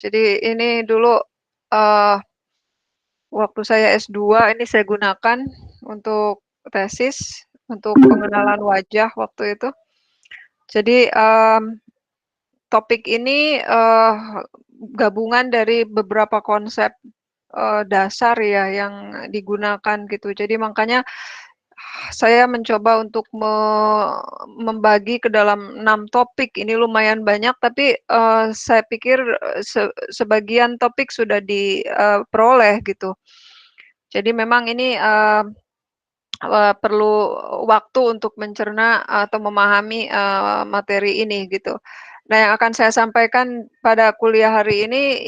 Jadi ini dulu, eee, waktu saya S2 ini saya gunakan untuk tesis, untuk pengenalan wajah waktu itu. Jadi, topik ini, gabungan dari beberapa konsep, dasar ya yang digunakan gitu. Jadi makanya saya mencoba untuk membagi ke dalam 6 topik, ini lumayan banyak tapi, saya pikir, sebagian topik sudah diperoleh gitu. Jadi memang ini, perlu waktu untuk mencerna atau memahami, materi ini gitu. Nah, yang akan saya sampaikan pada kuliah hari ini,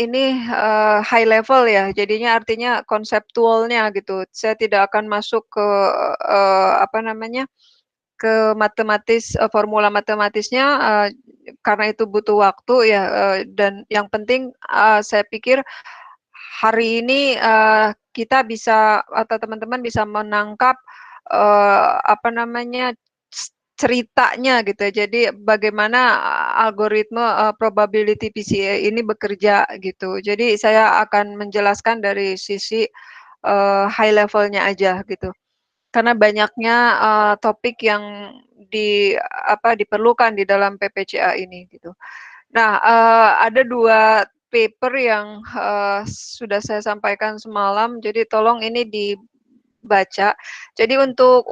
high level ya, jadinya artinya konseptualnya gitu. Saya tidak akan masuk ke, apa namanya, ke matematis, formula matematisnya, karena itu butuh waktu ya, dan yang penting, saya pikir hari ini, kita bisa atau teman-teman bisa menangkap, apa namanya, ceritanya gitu ya. Jadi bagaimana algoritma, probability PCA ini bekerja gitu. Jadi saya akan menjelaskan dari sisi, high level-nya aja gitu. Karena banyaknya, topik yang diperlukan di dalam PPCA ini gitu. Nah, ada 2 paper yang, sudah saya sampaikan semalam, jadi tolong ini dibaca. Jadi untuk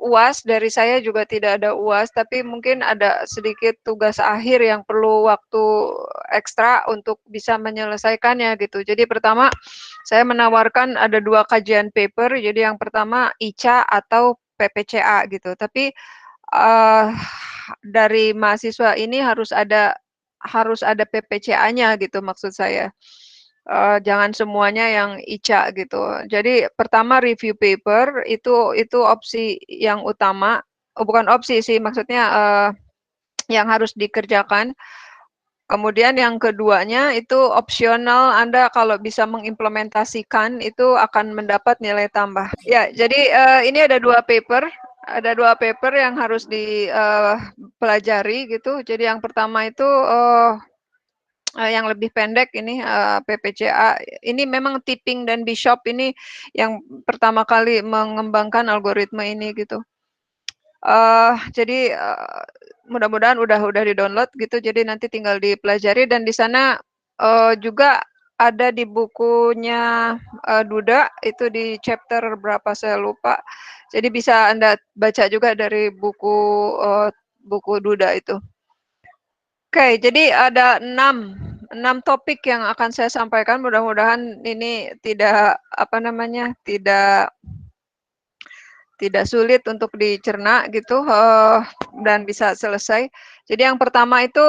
UAS dari saya juga tidak ada UAS, tapi mungkin ada sedikit tugas akhir yang perlu waktu ekstra untuk bisa menyelesaikannya gitu. Jadi pertama, saya menawarkan ada 2 kajian paper, jadi yang pertama ICA atau PPCA gitu. Tapi, eee, dari mahasiswa ini harus ada PPCA-nya gitu maksud saya. Jangan semuanya yang ICA gitu. Jadi pertama review paper itu opsi yang utama, bukan opsi sih maksudnya, yang harus dikerjakan. Kemudian yang keduanya itu opsional, Anda kalau bisa mengimplementasikan itu akan mendapat nilai tambah. Ya, jadi, ini ada dua paper yang harus dipelajari gitu. Jadi yang pertama itu, yang lebih pendek ini, PPCA. Ini memang Tipping dan Bishop ini yang pertama kali mengembangkan algoritma ini gitu. Jadi, mudah-mudahan udah di-download gitu, jadi nanti tinggal dipelajari dan di sana, juga ada di bukunya, Duda, itu di chapter berapa saya lupa. Jadi bisa Anda baca juga dari buku Duda itu. Oke, jadi ada 6 topik yang akan saya sampaikan, mudah-mudahan ini tidak, apa namanya, tidak sulit untuk dicerna gitu, dan bisa selesai. Jadi yang pertama itu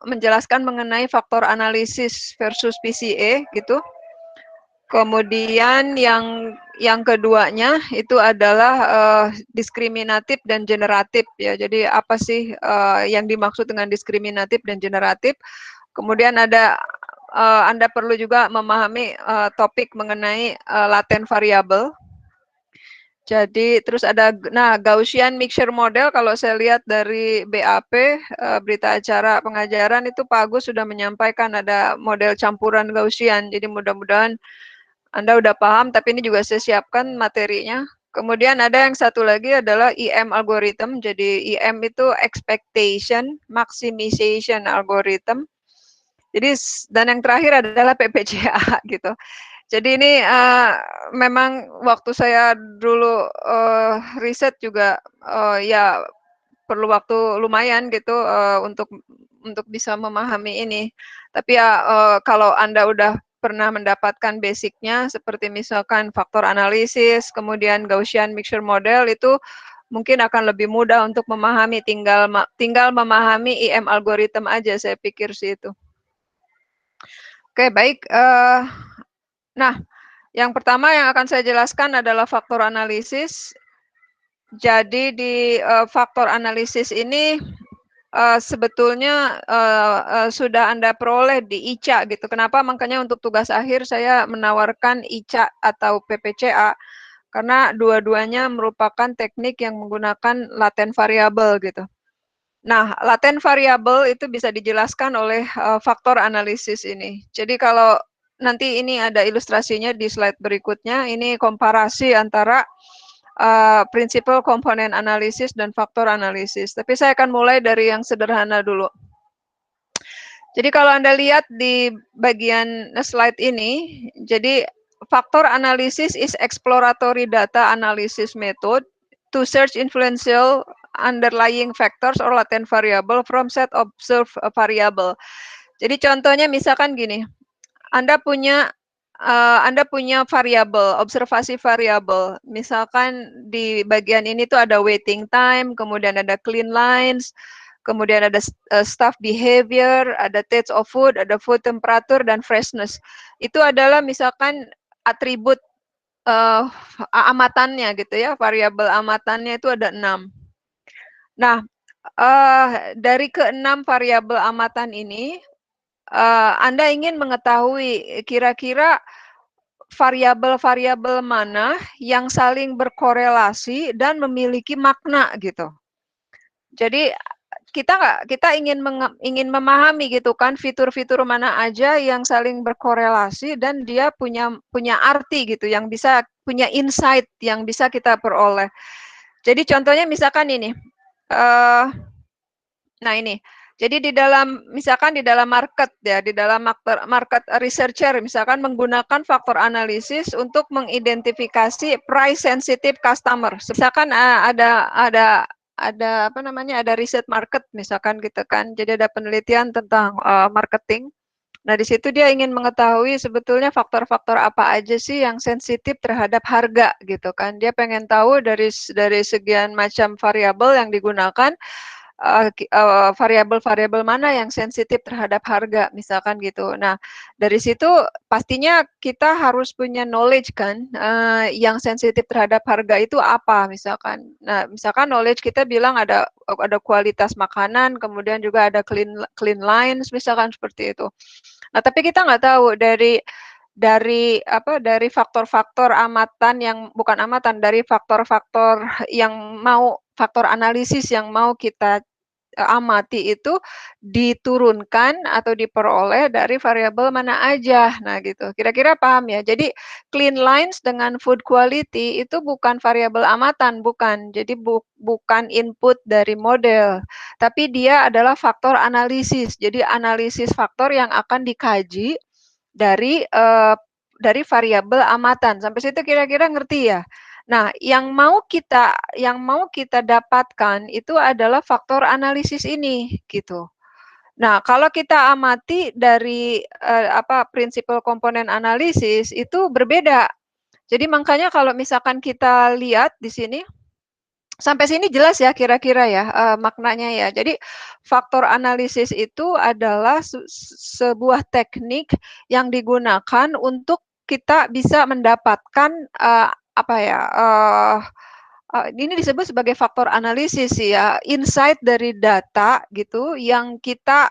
menjelaskan mengenai faktor analisis versus PCA gitu. Kemudian yang keduanya itu adalah, diskriminatif dan generatif ya. Jadi apa sih, yang dimaksud dengan diskriminatif dan generatif. Kemudian Anda perlu juga memahami, topik mengenai, latent variable. Jadi terus Gaussian mixture model kalau saya lihat dari BAP, berita acara pengajaran itu Pak Agus sudah menyampaikan ada model campuran Gaussian. Jadi mudah-mudahan Anda udah paham, tapi ini juga saya siapkan materinya. Kemudian ada yang satu lagi adalah EM algorithm. Jadi EM itu expectation maximization algorithm. Jadi dan yang terakhir adalah PPCA gitu. Jadi ini, memang waktu saya dulu, riset juga, ya perlu waktu lumayan gitu, untuk bisa memahami ini. Tapi ya, kalau Anda udah pernah mendapatkan basic-nya seperti misalkan faktor analisis, kemudian Gaussian mixture model itu mungkin akan lebih mudah untuk memahami, tinggal memahami EM algorithm aja saya pikir sih itu. Oke baik, nah yang pertama yang akan saya jelaskan adalah faktor analisis. Jadi di, faktor analisis ini, sebetulnya, sudah Anda peroleh di ICA gitu. Kenapa? Makanya untuk tugas akhir saya menawarkan ICA atau PPCA, karena dua-duanya merupakan teknik yang menggunakan latent variable gitu. Nah, latent variable itu bisa dijelaskan oleh faktor analisis ini. Jadi kalau nanti ini ada ilustrasinya di slide berikutnya, ini komparasi antara prinsipal komponen analisis dan faktor analisis. Tapi saya akan mulai dari yang sederhana dulu. Jadi kalau Anda lihat di bagian slide ini, jadi faktor analisis is exploratory data analysis method to search influential underlying factors or latent variable from set observed variable. Jadi contohnya misalkan gini, Anda punya variabel, observasi variabel. Misalkan di bagian ini tuh ada waiting time, kemudian ada clean lines, kemudian ada staff behavior, ada taste of food, ada food temperature, dan freshness. Itu adalah misalkan atribut amatannya gitu ya, variabel amatannya itu ada 6. Nah, dari ke-6 variabel amatan ini, Anda ingin mengetahui kira-kira variabel-variabel mana yang saling berkorelasi dan memiliki makna gitu. Jadi kita ingin memahami gitu kan fitur-fitur mana aja yang saling berkorelasi dan dia punya arti gitu yang bisa punya insight yang bisa kita peroleh. Jadi contohnya misalkan ini. Nah ini. Jadi misalkan di dalam market ya, di dalam market researcher misalkan menggunakan faktor analisis untuk mengidentifikasi price sensitive customer. Misalkan ada apa namanya, ada riset market misalkan gitu kan. Jadi ada penelitian tentang marketing. Nah, di situ dia ingin mengetahui sebetulnya faktor-faktor apa aja sih yang sensitif terhadap harga gitu kan. Dia pengen tahu dari sekian macam variabel yang digunakan, variabel-variabel mana yang sensitif terhadap harga misalkan gitu. Nah, dari situ pastinya kita harus punya knowledge kan, yang sensitif terhadap harga itu apa misalkan. Nah, misalkan knowledge kita bilang ada kualitas makanan, kemudian juga ada clean lines misalkan seperti itu. Nah, tapi kita nggak tahu dari faktor-faktor amatan yang bukan amatan, dari faktor-faktor faktor analisis yang mau kita amati itu diturunkan atau diperoleh dari variabel mana aja. Nah, gitu. Kira-kira paham ya? Jadi clean lines dengan food quality itu bukan variabel amatan, bukan. Jadi bukan input dari model, tapi dia adalah faktor analisis. Jadi analisis faktor yang akan dikaji dari variabel amatan. Sampai situ kira-kira ngerti ya? Nah, yang mau kita dapatkan itu adalah faktor analisis ini, gitu. Nah, kalau kita amati dari prinsipal komponen analisis itu berbeda. Jadi makanya kalau misalkan kita lihat di sini, sampai sini jelas ya kira-kira ya maknanya ya. Jadi faktor analisis itu adalah sebuah teknik yang digunakan untuk kita bisa mendapatkan apa ya, ini disebut sebagai faktor analisis sih ya, insight dari data gitu yang kita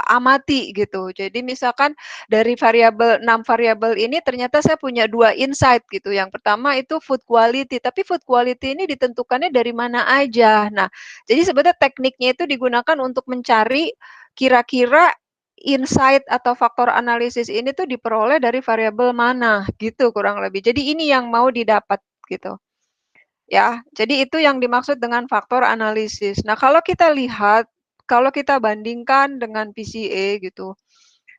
amati gitu. Jadi misalkan dari 6 variabel ini ternyata saya punya 2 insight gitu. Yang pertama itu food quality, tapi food quality ini ditentukannya dari mana aja. Nah, jadi sebenarnya tekniknya itu digunakan untuk mencari kira-kira insight atau faktor analisis ini tuh diperoleh dari variabel mana gitu kurang lebih. Jadi ini yang mau didapat gitu. Ya, jadi itu yang dimaksud dengan faktor analisis. Nah, kalau kita lihat, kalau kita bandingkan dengan PCA gitu.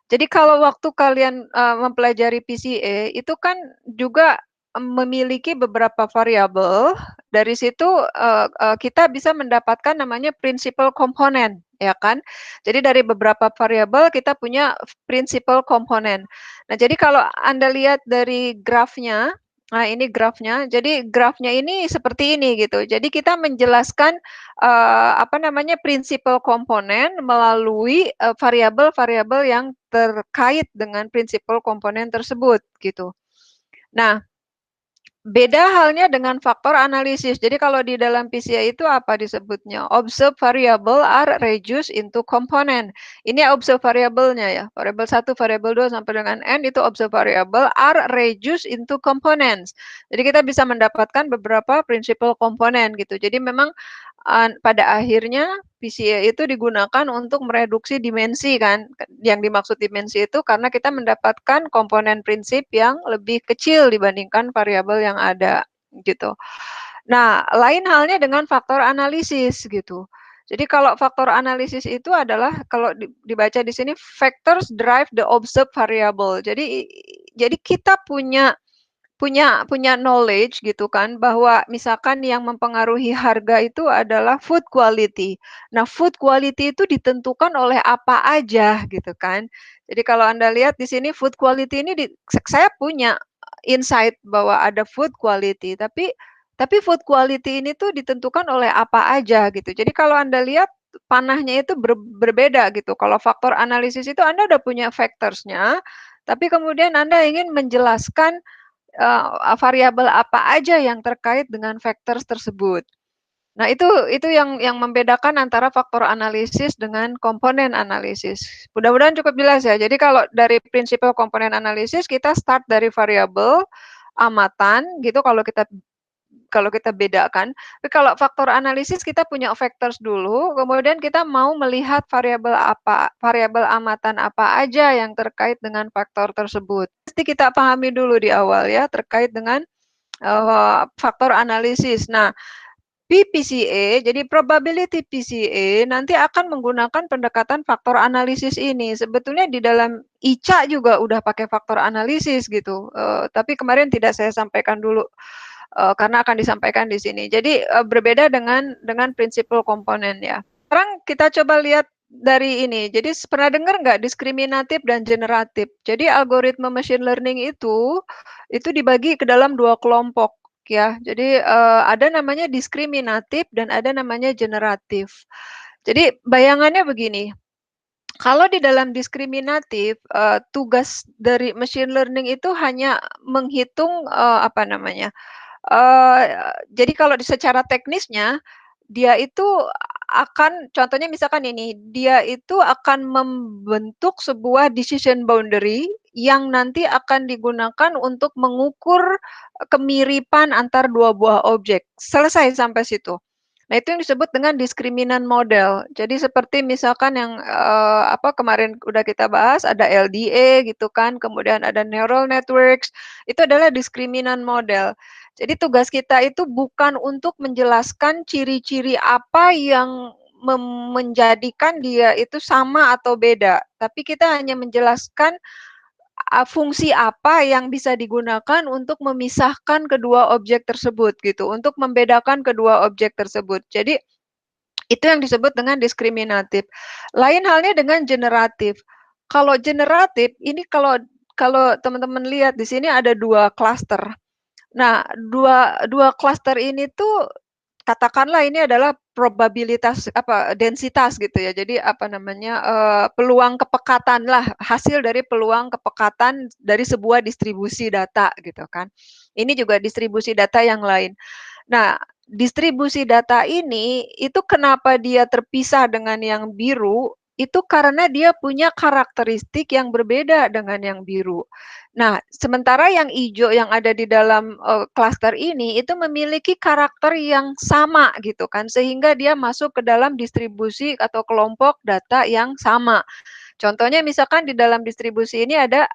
Jadi kalau waktu kalian mempelajari PCA itu kan juga memiliki beberapa variabel. Dari situ kita bisa mendapatkan namanya principal component, ya kan? Jadi dari beberapa variabel kita punya principal component. Nah, jadi kalau Anda lihat dari grafnya, nah ini grafnya. Jadi grafnya ini seperti ini gitu. Jadi kita menjelaskan principal komponen melalui variabel-variabel yang terkait dengan principal komponen tersebut gitu. Nah, beda halnya dengan faktor analisis. Jadi kalau di dalam PCA itu apa disebutnya? Observed variable are reduced into component. Ini observed variabelnya ya. Variabel 1, variabel 2 sampai dengan N itu observed variable are reduced into components. Jadi kita bisa mendapatkan beberapa principal komponen gitu. Jadi memang pada akhirnya PCA itu digunakan untuk mereduksi dimensi kan, yang dimaksud dimensi itu karena kita mendapatkan komponen prinsip yang lebih kecil dibandingkan variabel yang ada, gitu. Nah, lain halnya dengan faktor analisis gitu. Jadi kalau faktor analisis itu adalah kalau dibaca di sini factors drive the observed variable. Jadi kita punya punya punya knowledge gitu kan, bahwa misalkan yang mempengaruhi harga itu adalah food quality. Nah, food quality itu ditentukan oleh apa aja gitu kan. Jadi kalau Anda lihat di sini food quality ini saya punya insight bahwa ada food quality, tapi food quality ini tuh ditentukan oleh apa aja gitu. Jadi kalau Anda lihat panahnya itu berbeda gitu. Kalau faktor analisis itu Anda udah punya factors-nya, tapi kemudian Anda ingin menjelaskan variabel apa aja yang terkait dengan factors tersebut. Nah, itu yang membedakan antara faktor analisis dengan komponen analisis. Mudah-mudahan cukup jelas ya. Jadi kalau dari prinsip komponen analisis kita start dari variabel amatan gitu kalau kita bedakan. Tapi kalau faktor analisis kita punya factors dulu, kemudian kita mau melihat variabel amatan apa aja yang terkait dengan faktor tersebut. Mesti kita pahami dulu di awal ya terkait dengan faktor analisis. Nah, PPCA, jadi probability PCA nanti akan menggunakan pendekatan faktor analisis ini. Sebetulnya di dalam ICA juga udah pakai faktor analisis gitu, tapi kemarin tidak saya sampaikan dulu karena akan disampaikan di sini. Jadi berbeda dengan prinsipal komponen ya. Sekarang kita coba lihat dari ini. Jadi pernah dengar nggak diskriminatif dan generatif? Jadi algoritma machine learning itu dibagi ke dalam dua kelompok ya. Jadi ada namanya diskriminatif dan ada namanya generatif. Jadi bayangannya begini, kalau di dalam diskriminatif, tugas dari machine learning itu hanya menghitung, apa namanya, jadi kalau secara teknisnya, dia itu akan contohnya misalkan ini, dia itu akan membentuk sebuah decision boundary yang nanti akan digunakan untuk mengukur kemiripan antar dua buah objek. Selesai sampai situ. Nah, itu yang disebut dengan diskriminan model. Jadi seperti misalkan yang apa kemarin udah kita bahas ada LDA gitu kan, kemudian ada neural networks, itu adalah diskriminan model. Jadi tugas kita itu bukan untuk menjelaskan ciri-ciri apa yang menjadikan dia itu sama atau beda, tapi kita hanya menjelaskan fungsi apa yang bisa digunakan untuk memisahkan kedua objek tersebut gitu, untuk membedakan kedua objek tersebut. Jadi itu yang disebut dengan diskriminatif. Lain halnya dengan generatif. Kalau generatif ini kalau teman-teman lihat di sini ada dua klaster. Nah, dua klaster ini tuh katakanlah ini adalah probabilitas apa densitas gitu ya. Jadi apa namanya peluang kepekatan lah hasil dari peluang kepekatan dari sebuah distribusi data gitu kan. Ini juga distribusi data yang lain. Nah, distribusi data ini itu kenapa dia terpisah dengan yang biru? Itu karena dia punya karakteristik yang berbeda dengan yang biru. Nah, sementara yang hijau yang ada di dalam klaster ini itu memiliki karakter yang sama gitu kan, sehingga dia masuk ke dalam distribusi atau kelompok data yang sama. Contohnya misalkan di dalam distribusi ini ada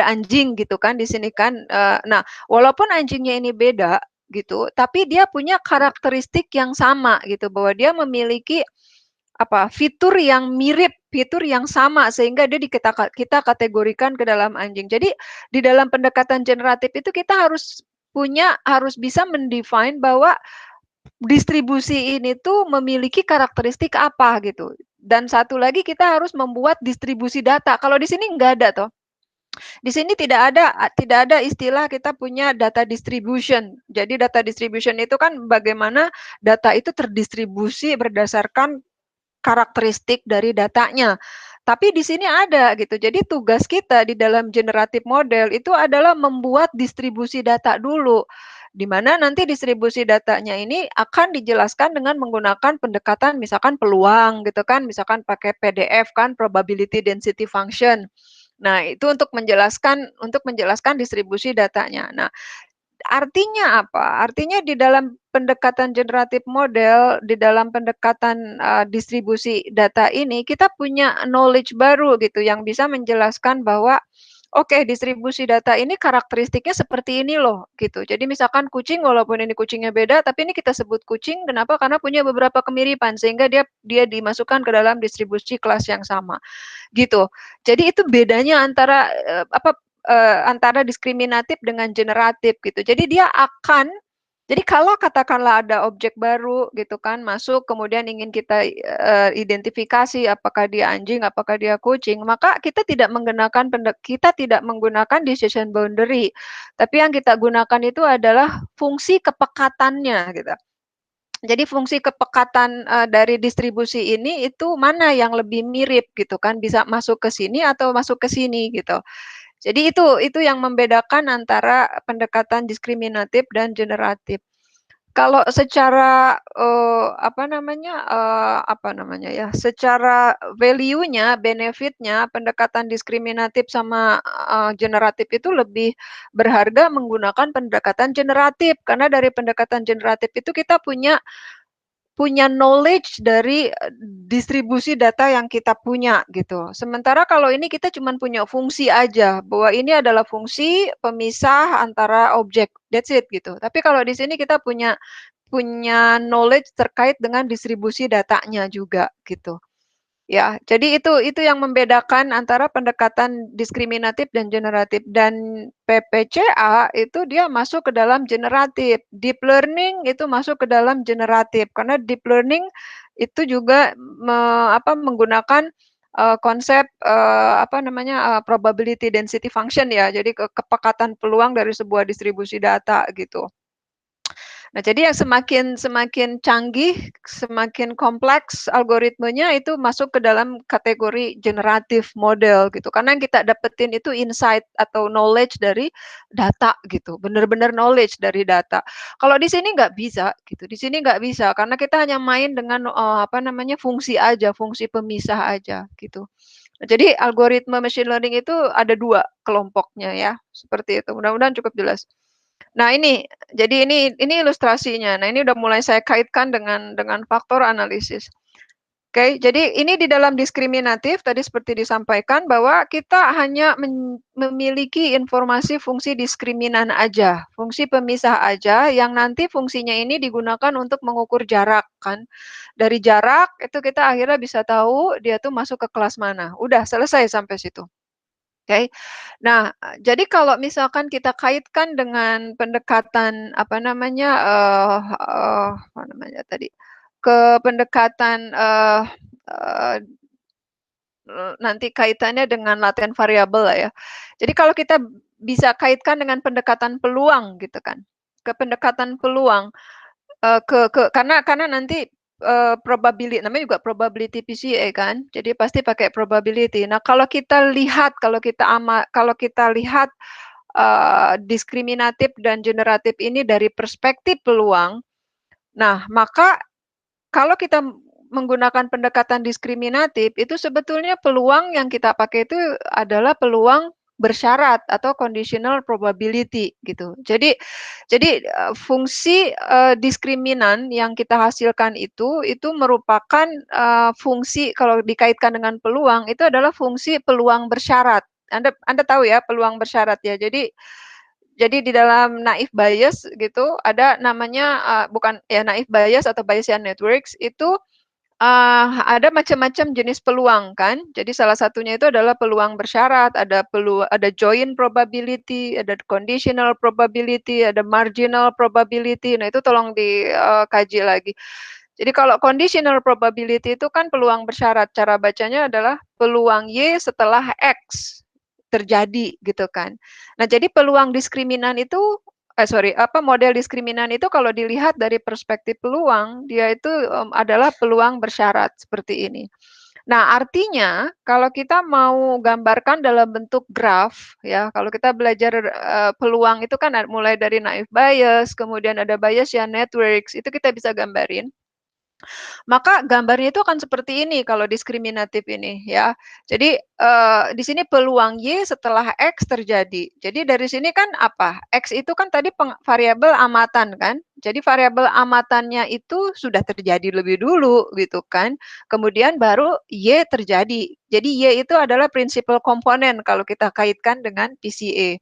anjing gitu kan di sini kan. Nah, walaupun anjingnya ini beda gitu, tapi dia punya karakteristik yang sama gitu bahwa dia memiliki apa fitur yang mirip, fitur yang sama sehingga dia kita kategorikan ke dalam anjing. Jadi di dalam pendekatan generatif itu kita harus bisa mendefine bahwa distribusi ini tuh memiliki karakteristik apa gitu. Dan satu lagi kita harus membuat distribusi data. Kalau di sini nggak ada toh. Di sini tidak ada istilah kita punya data distribution. Jadi data distribution itu kan bagaimana data itu terdistribusi berdasarkan karakteristik dari datanya. Tapi di sini ada gitu. Jadi tugas kita di dalam generative model itu adalah membuat distribusi data dulu. Di mana nanti distribusi datanya ini akan dijelaskan dengan menggunakan pendekatan misalkan peluang gitu kan, misalkan pakai PDF kan, probability density function. Nah, itu untuk menjelaskan distribusi datanya. Nah, Artinya apa? Artinya di dalam pendekatan generatif model, di dalam pendekatan, distribusi data ini, kita punya knowledge baru gitu yang bisa menjelaskan bahwa, oke distribusi data ini karakteristiknya seperti ini loh, gitu. Jadi misalkan kucing walaupun ini kucingnya beda, tapi ini kita sebut kucing, kenapa? Karena punya beberapa kemiripan, sehingga dia dia dimasukkan ke dalam distribusi kelas yang sama. Gitu. Jadi itu bedanya antara, antara diskriminatif dengan generatif gitu. Jadi dia akan jadi kalau katakanlah ada objek baru gitu kan masuk kemudian ingin kita, identifikasi apakah dia anjing, apakah dia kucing, maka kita tidak menggunakan decision boundary, tapi yang kita gunakan itu adalah fungsi kepekatannya gitu. Jadi fungsi kepekatan, dari distribusi ini itu mana yang lebih mirip gitu kan, bisa masuk ke sini atau masuk ke sini gitu. Jadi itu yang membedakan antara pendekatan diskriminatif dan generatif. Kalau secara, secara value-nya, benefit-nya, pendekatan diskriminatif sama, generatif itu lebih berharga menggunakan pendekatan generatif. Karena dari pendekatan generatif itu kita punya punya knowledge dari, distribusi data yang kita punya gitu. Sementara kalau ini kita cuman punya fungsi aja, bahwa ini adalah fungsi pemisah antara objek, that's it gitu. Tapi kalau di sini kita punya punya knowledge terkait dengan distribusi datanya juga gitu. Ya, jadi itu yang membedakan antara pendekatan diskriminatif dan generatif dan PPCA itu dia masuk ke dalam generatif, deep learning itu masuk ke dalam generatif karena deep learning itu juga menggunakan, konsep, probability density function ya, jadi kepekatan peluang dari sebuah distribusi data gitu. Nah, jadi yang semakin semakin canggih, semakin kompleks algoritmenya itu masuk ke dalam kategori generatif model gitu. Karena yang kita dapetin itu insight atau knowledge dari data gitu, bener-bener knowledge dari data. Kalau di sini nggak bisa gitu, di sini nggak bisa karena kita hanya main dengan, fungsi aja, fungsi pemisah aja gitu. Nah, jadi algoritma machine learning itu ada 2 kelompoknya ya, seperti itu. Mudah-mudahan cukup jelas. Nah ini, jadi ini ilustrasinya. Nah ini udah mulai saya kaitkan dengan faktor analisis. Oke, jadi ini di dalam diskriminatif tadi seperti disampaikan bahwa kita hanya memiliki informasi fungsi diskriminan aja, fungsi pemisah aja yang nanti fungsinya ini digunakan untuk mengukur jarak kan. Dari jarak itu kita akhirnya bisa tahu dia tuh masuk ke kelas mana. Udah selesai sampai situ. Oke. Nah, jadi kalau misalkan kita kaitkan dengan pendekatan, apa namanya tadi, ke pendekatan, eee nanti kaitannya dengan laten variabel lah ya. Jadi kalau kita bisa kaitkan dengan pendekatan peluang gitu kan, ke pendekatan peluang, karena nanti, namanya juga probability PCA kan, jadi pasti pakai probability. Nah, kalau kita lihat, diskriminatif dan generatif ini dari perspektif peluang, nah maka kalau kita menggunakan pendekatan diskriminatif, itu sebetulnya peluang yang kita pakai itu adalah peluang bersyarat atau conditional probability gitu. Jadi, fungsi, diskriminan yang kita hasilkan itu merupakan, fungsi kalau dikaitkan dengan peluang, itu adalah fungsi peluang bersyarat. Anda tahu ya peluang bersyarat ya. Jadi di dalam naive Bayes gitu ada namanya, bukan ya naive Bayes atau Bayesian networks itu, ada macam-macam jenis peluang kan. Jadi salah satunya itu adalah peluang bersyarat, ada joint probability, ada conditional probability, ada marginal probability. Nah itu tolong dikaji lagi. Jadi kalau conditional probability itu kan peluang bersyarat, cara bacanya adalah peluang Y setelah X terjadi gitu kan. Nah jadi peluang diskriminan itu model diskriminan itu kalau dilihat dari perspektif peluang, dia itu, adalah peluang bersyarat seperti ini. Nah, artinya kalau kita mau gambarkan dalam bentuk graf ya, kalau kita belajar, peluang itu kan mulai dari naive Bayes, kemudian ada Bayesian networks, itu kita bisa gambarin. Maka gambarnya itu akan seperti ini kalau diskriminatif ini ya. Jadi, di sini peluang Y setelah X terjadi. Jadi dari sini kan apa, X itu kan tadi variabel amatan kan. Jadi variabel amatannya itu sudah terjadi lebih dulu gitu kan, kemudian baru Y terjadi. Jadi Y itu adalah principal komponen kalau kita kaitkan dengan PCA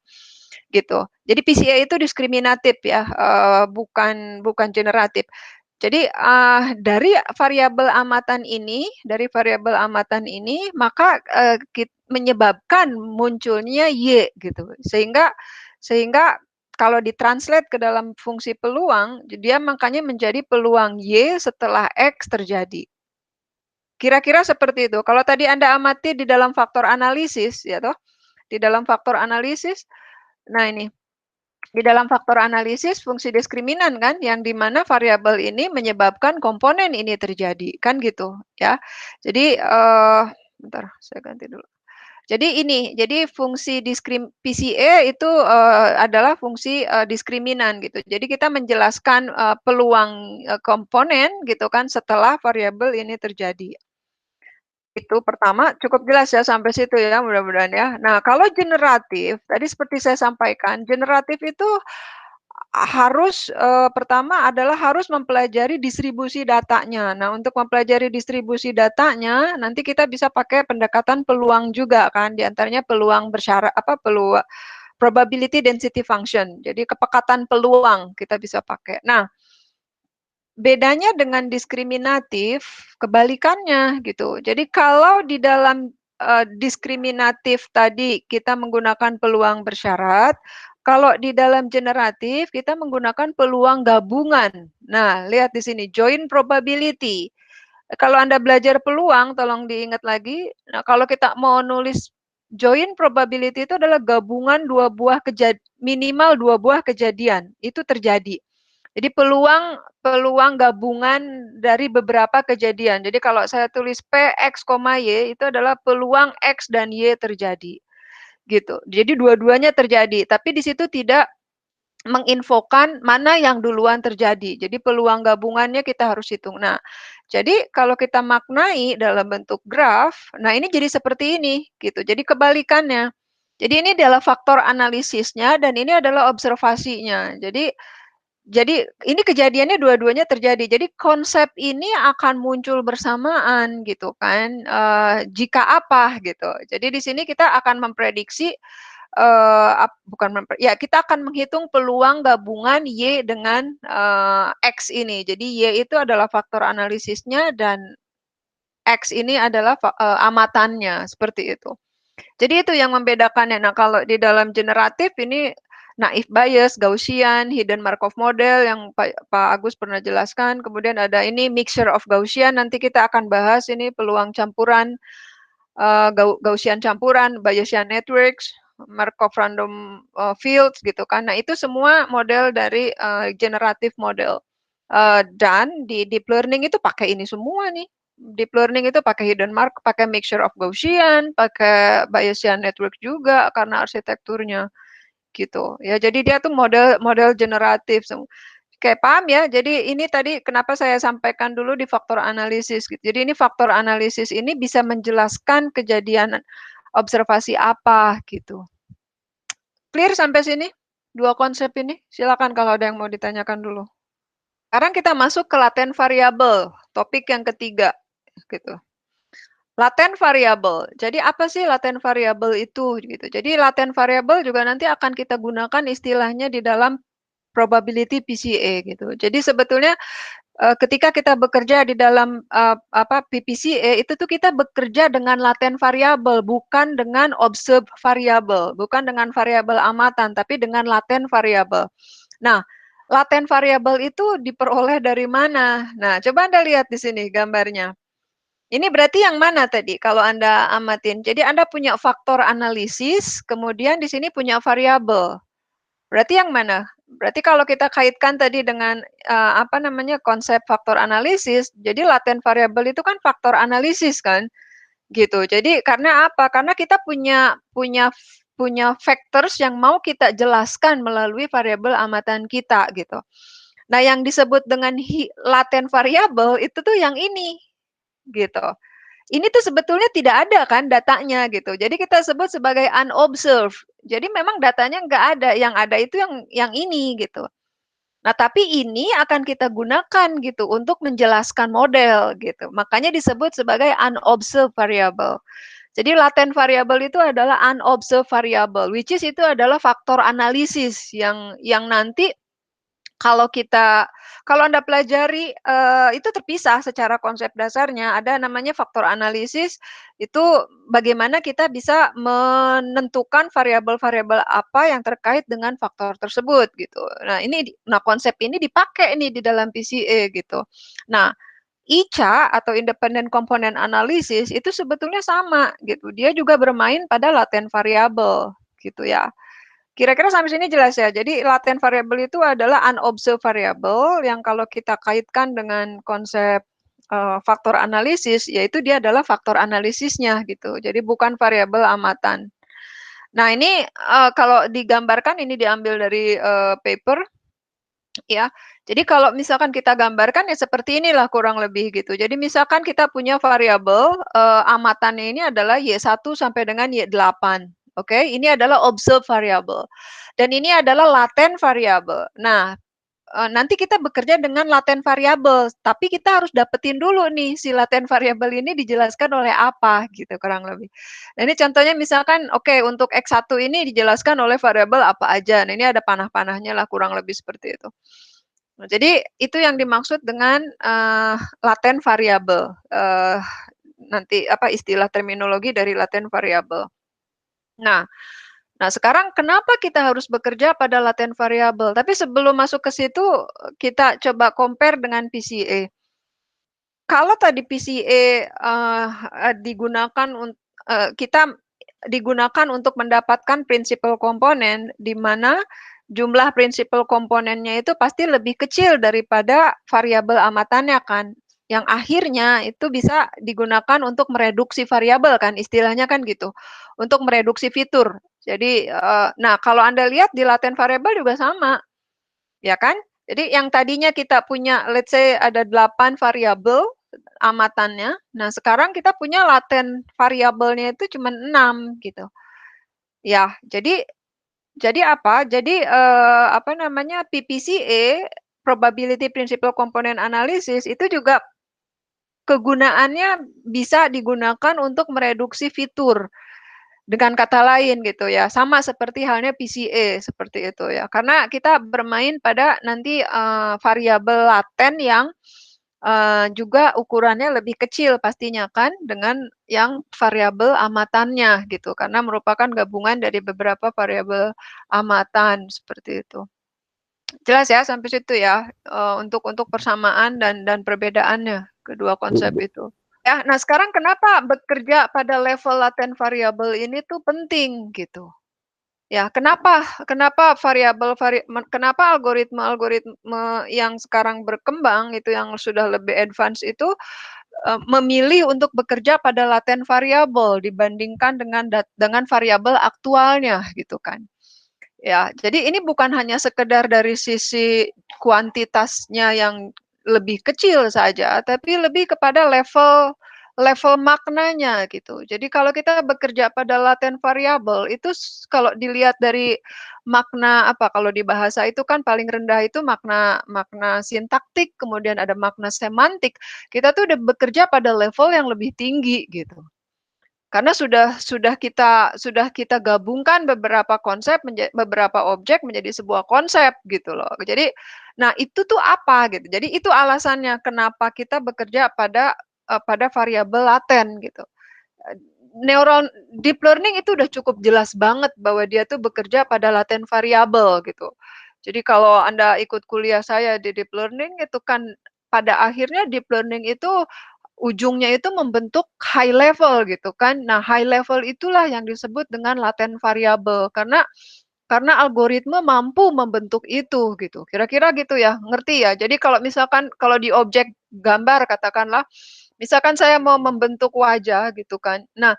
gitu. Jadi PCA itu diskriminatif ya, bukan generatif. Jadi, dari variabel amatan ini maka, menyebabkan munculnya Y gitu. Sehingga kalau ditranslate ke dalam fungsi peluang, dia makanya menjadi peluang Y setelah X terjadi. Kira-kira seperti itu. Kalau tadi Anda amati di dalam faktor analisis ya toh, di dalam faktor analisis, nah ini di dalam faktor analisis fungsi diskriminan kan, yang di mana variabel ini menyebabkan komponen ini terjadi, kan gitu ya. Jadi, bentar saya ganti dulu. Jadi fungsi PCA itu, adalah fungsi, diskriminan gitu. Jadi kita menjelaskan, peluang, komponen gitu kan setelah variabel ini terjadi. Itu pertama, cukup jelas ya sampai situ ya, mudah-mudahan ya. Nah, kalau generatif, tadi seperti saya sampaikan, generatif itu harus, pertama adalah harus mempelajari distribusi datanya. Nah, untuk mempelajari distribusi datanya, nanti kita bisa pakai pendekatan peluang juga kan, di antaranya peluang probability density function. Jadi kepekatan peluang kita bisa pakai. Nah, bedanya dengan diskriminatif, kebalikannya gitu. Jadi kalau di dalam, diskriminatif tadi kita menggunakan peluang bersyarat, kalau di dalam generatif kita menggunakan peluang gabungan. Nah, lihat di sini joint probability. Kalau Anda belajar peluang tolong diingat lagi, nah kalau kita mau nulis joint probability itu adalah gabungan minimal 2 buah kejadian, itu terjadi. Jadi peluang peluang gabungan dari beberapa kejadian. Jadi kalau saya tulis P, X, Y itu adalah peluang X dan Y terjadi, gitu. Jadi dua-duanya terjadi, tapi di situ tidak menginfokan mana yang duluan terjadi. Jadi peluang gabungannya kita harus hitung. Nah, jadi kalau kita maknai dalam bentuk graf, nah ini jadi seperti ini, gitu. Jadi kebalikannya. Jadi ini adalah faktor analisisnya dan ini adalah observasinya. Jadi ini kejadiannya dua-duanya terjadi. Jadi konsep ini akan muncul bersamaan gitu kan, jika apa gitu. Jadi di sini kita akan memprediksi, bukan ya kita akan menghitung peluang gabungan Y dengan, X ini. Jadi Y itu adalah faktor analisisnya dan X ini adalah amatannya, seperti itu. Jadi itu yang membedakannya. Nah, kalau di dalam generatif ini naive Bayes, Gaussian, hidden Markov model yang Pak Agus pernah jelaskan. Kemudian ada ini mixture of Gaussian, nanti kita akan bahas ini peluang campuran, Gaussian campuran, Bayesian networks, Markov random, fields gitu kan. Nah, itu semua model dari, generative model. Dan di deep learning itu pakai ini semua nih. Deep learning itu pakai hidden mark, pakai mixture of Gaussian, pakai Bayesian network juga karena arsitekturnya, gitu. Ya, jadi dia tuh model model generatif kayak paham ya? Jadi ini tadi kenapa saya sampaikan dulu di faktor analisis gitu. Jadi ini faktor analisis ini bisa menjelaskan kejadian observasi apa gitu. Clear sampai sini? Dua konsep ini? Silakan kalau ada yang mau ditanyakan dulu. Sekarang kita masuk ke laten variabel, topik yang ketiga gitu. Laten variabel. Jadi apa sih laten variabel itu gitu. Jadi laten variabel juga nanti akan kita gunakan istilahnya di dalam probability PCA gitu. Jadi sebetulnya ketika kita bekerja di dalam PPCA itu tuh kita bekerja dengan laten variabel, bukan dengan observed variabel, bukan dengan variabel amatan, tapi dengan laten variabel. Nah, laten variabel itu diperoleh dari mana? Nah, coba Anda lihat di sini gambarnya. Ini berarti yang mana tadi kalau Anda amatin? Jadi Anda punya faktor analisis, kemudian di sini punya variabel. Berarti yang mana? Berarti kalau kita kaitkan tadi dengan, konsep faktor analisis, jadi laten variabel itu kan faktor analisis kan, gitu. Jadi karena apa? Karena kita punya factors yang mau kita jelaskan melalui variabel amatan kita, gitu. Nah, yang disebut dengan latent variable itu tuh yang ini, gitu. Ini tuh sebetulnya tidak ada kan datanya gitu. Jadi kita sebut sebagai unobserved. Jadi memang datanya nggak ada, yang ada itu yang ini gitu. Nah, tapi ini akan kita gunakan gitu untuk menjelaskan model gitu. Makanya disebut sebagai unobserved variable. Jadi latent variable itu adalah unobserved variable, which is itu adalah faktor analisis yang nanti kalau kita kalau Anda pelajari, itu terpisah secara konsep dasarnya, ada namanya faktor analisis, itu bagaimana kita bisa menentukan variabel-variabel apa yang terkait dengan faktor tersebut, gitu. Nah, konsep ini dipakai nih di dalam PCA, gitu. Nah, ICA atau Independent Component Analysis itu sebetulnya sama, gitu. Dia juga bermain pada latent variable, gitu ya. Kira-kira sampai sini jelas ya. Jadi latent variable itu adalah unobserved variable yang kalau kita kaitkan dengan konsep faktor analisis, yaitu dia adalah faktor analisisnya gitu. Jadi bukan variabel amatan. Nah ini kalau digambarkan ini diambil dari paper ya. Jadi kalau misalkan kita gambarkan ya seperti inilah kurang lebih gitu. Jadi misalkan kita punya variabel amatannya ini adalah Y1 sampai dengan Y8. Oke, ini adalah observed variable. Dan ini adalah latent variable. Nah, nanti kita bekerja dengan latent variable, tapi kita harus dapetin dulu nih si latent variable ini dijelaskan oleh apa gitu kurang lebih. Nah, ini contohnya misalkan oke, untuk X1 ini dijelaskan oleh variabel apa aja. Nah, ini ada panah-panahnya lah kurang lebih seperti itu. Nah, jadi itu yang dimaksud dengan latent variable. Nanti apa istilah terminologi dari latent variable. Nah, Nah, sekarang kenapa kita harus bekerja pada latent variable? Tapi sebelum masuk ke situ, kita coba compare dengan PCA. Kalau tadi PCA digunakan kita digunakan untuk mendapatkan prinsipal komponen, di mana jumlah prinsipal komponennya itu pasti lebih kecil daripada variabel amatannya kan. Yang akhirnya itu bisa digunakan untuk mereduksi variabel kan, istilahnya kan gitu. Untuk mereduksi fitur. Jadi, nah kalau Anda lihat di latent variable juga sama, ya kan? Jadi yang tadinya kita punya let's say ada 8 variabel amatannya, nah sekarang kita punya latent variabelnya itu cuma 6 gitu. Ya, jadi apa? Jadi, apa namanya, PPCA, Probability Principal Component Analysis, itu juga kegunaannya bisa digunakan untuk mereduksi fitur. Dengan kata lain gitu ya, sama seperti halnya PCA seperti itu ya. Karena kita bermain pada nanti variabel laten yang juga ukurannya lebih kecil pastinya kan dengan yang variabel amatannya gitu. Karena merupakan gabungan dari beberapa variabel amatan seperti itu. Jelas ya sampai situ ya untuk persamaan dan perbedaannya kedua konsep itu. Ya, nah sekarang kenapa bekerja pada level latent variable ini tuh penting gitu. Ya, kenapa kenapa algoritma-algoritma yang sekarang berkembang itu yang sudah lebih advance itu memilih untuk bekerja pada latent variable dibandingkan dengan variabel aktualnya gitu kan. Ya, jadi ini bukan hanya sekedar dari sisi kuantitasnya yang lebih kecil saja, tapi lebih kepada level level maknanya gitu. Jadi kalau kita bekerja pada latent variable itu kalau dilihat dari makna apa, kalau di bahasa itu kan paling rendah itu makna makna sintaktik, kemudian ada makna semantik. Kita tuh udah bekerja pada level yang lebih tinggi gitu. Karena sudah kita gabungkan beberapa konsep beberapa objek menjadi sebuah konsep gitu loh. Jadi, nah itu tuh apa gitu. Jadi itu alasannya kenapa kita bekerja pada variabel laten gitu. Eee, neural deep learning itu udah cukup jelas banget bahwa dia tuh bekerja pada laten variabel gitu. Jadi kalau Anda ikut kuliah saya di deep learning itu kan pada akhirnya deep learning itu ujungnya itu membentuk high level gitu kan. Nah, high level itulah yang disebut dengan latent variable karena algoritma mampu membentuk itu gitu. Kira-kira gitu ya, ngerti ya? Jadi kalau misalkan kalau di objek gambar katakanlah, misalkan saya mau membentuk wajah gitu kan. Nah,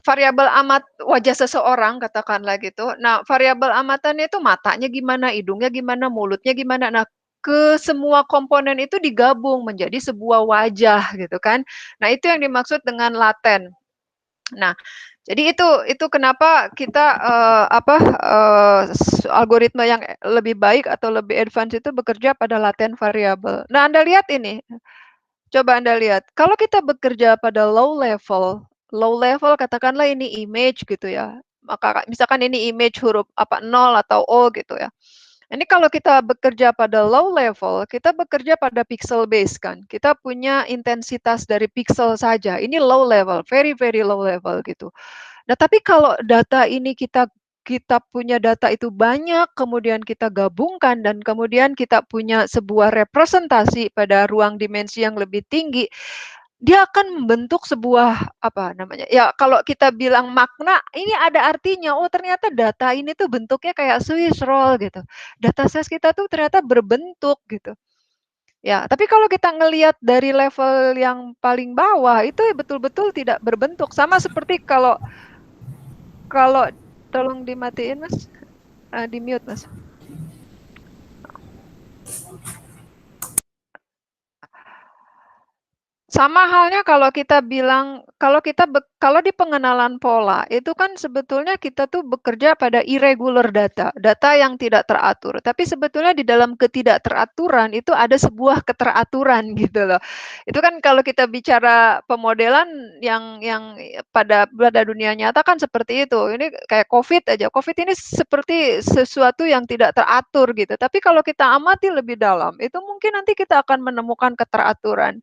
variabel amat wajah seseorang katakanlah gitu. Nah, variabel amatannya itu matanya gimana, hidungnya gimana, mulutnya gimana. Nah, ke semua komponen itu digabung menjadi sebuah wajah gitu kan. Nah, itu yang dimaksud dengan laten. Nah, jadi itu kenapa kita, algoritma yang lebih baik atau lebih advance itu bekerja pada laten variabel. Nah, Anda lihat ini, coba Anda lihat, kalau kita bekerja pada low level katakanlah ini image gitu ya, maka misalkan ini image huruf apa, nol atau O gitu ya. Ini kalau kita bekerja pada low level, kita bekerja pada pixel base kan. Kita punya intensitas dari pixel saja. Ini low level, very very low level gitu. Nah, tapi kalau data ini kita punya data itu banyak, kemudian kita gabungkan dan kemudian kita punya sebuah representasi pada ruang dimensi yang lebih tinggi, dia akan membentuk sebuah apa namanya? Ya kalau kita bilang makna, ini ada artinya. Oh, ternyata data ini tuh bentuknya kayak Swiss roll gitu. Data set kita tuh ternyata berbentuk gitu. Ya, tapi kalau kita ngelihat dari level yang paling bawah itu betul-betul tidak berbentuk. Sama seperti kalau kalau tolong dimatiin Mas, di-mute Mas. Sama halnya kalau kita bilang, kalau di pengenalan pola, itu kan sebetulnya kita tuh bekerja pada irregular data, data yang tidak teratur. Tapi sebetulnya di dalam ketidakteraturan itu ada sebuah keteraturan gitu loh. Itu kan kalau kita bicara pemodelan yang pada dunia nyata kan seperti itu. Ini kayak COVID aja. COVID ini seperti sesuatu yang tidak teratur gitu. Tapi kalau kita amati lebih dalam, itu mungkin nanti kita akan menemukan keteraturan.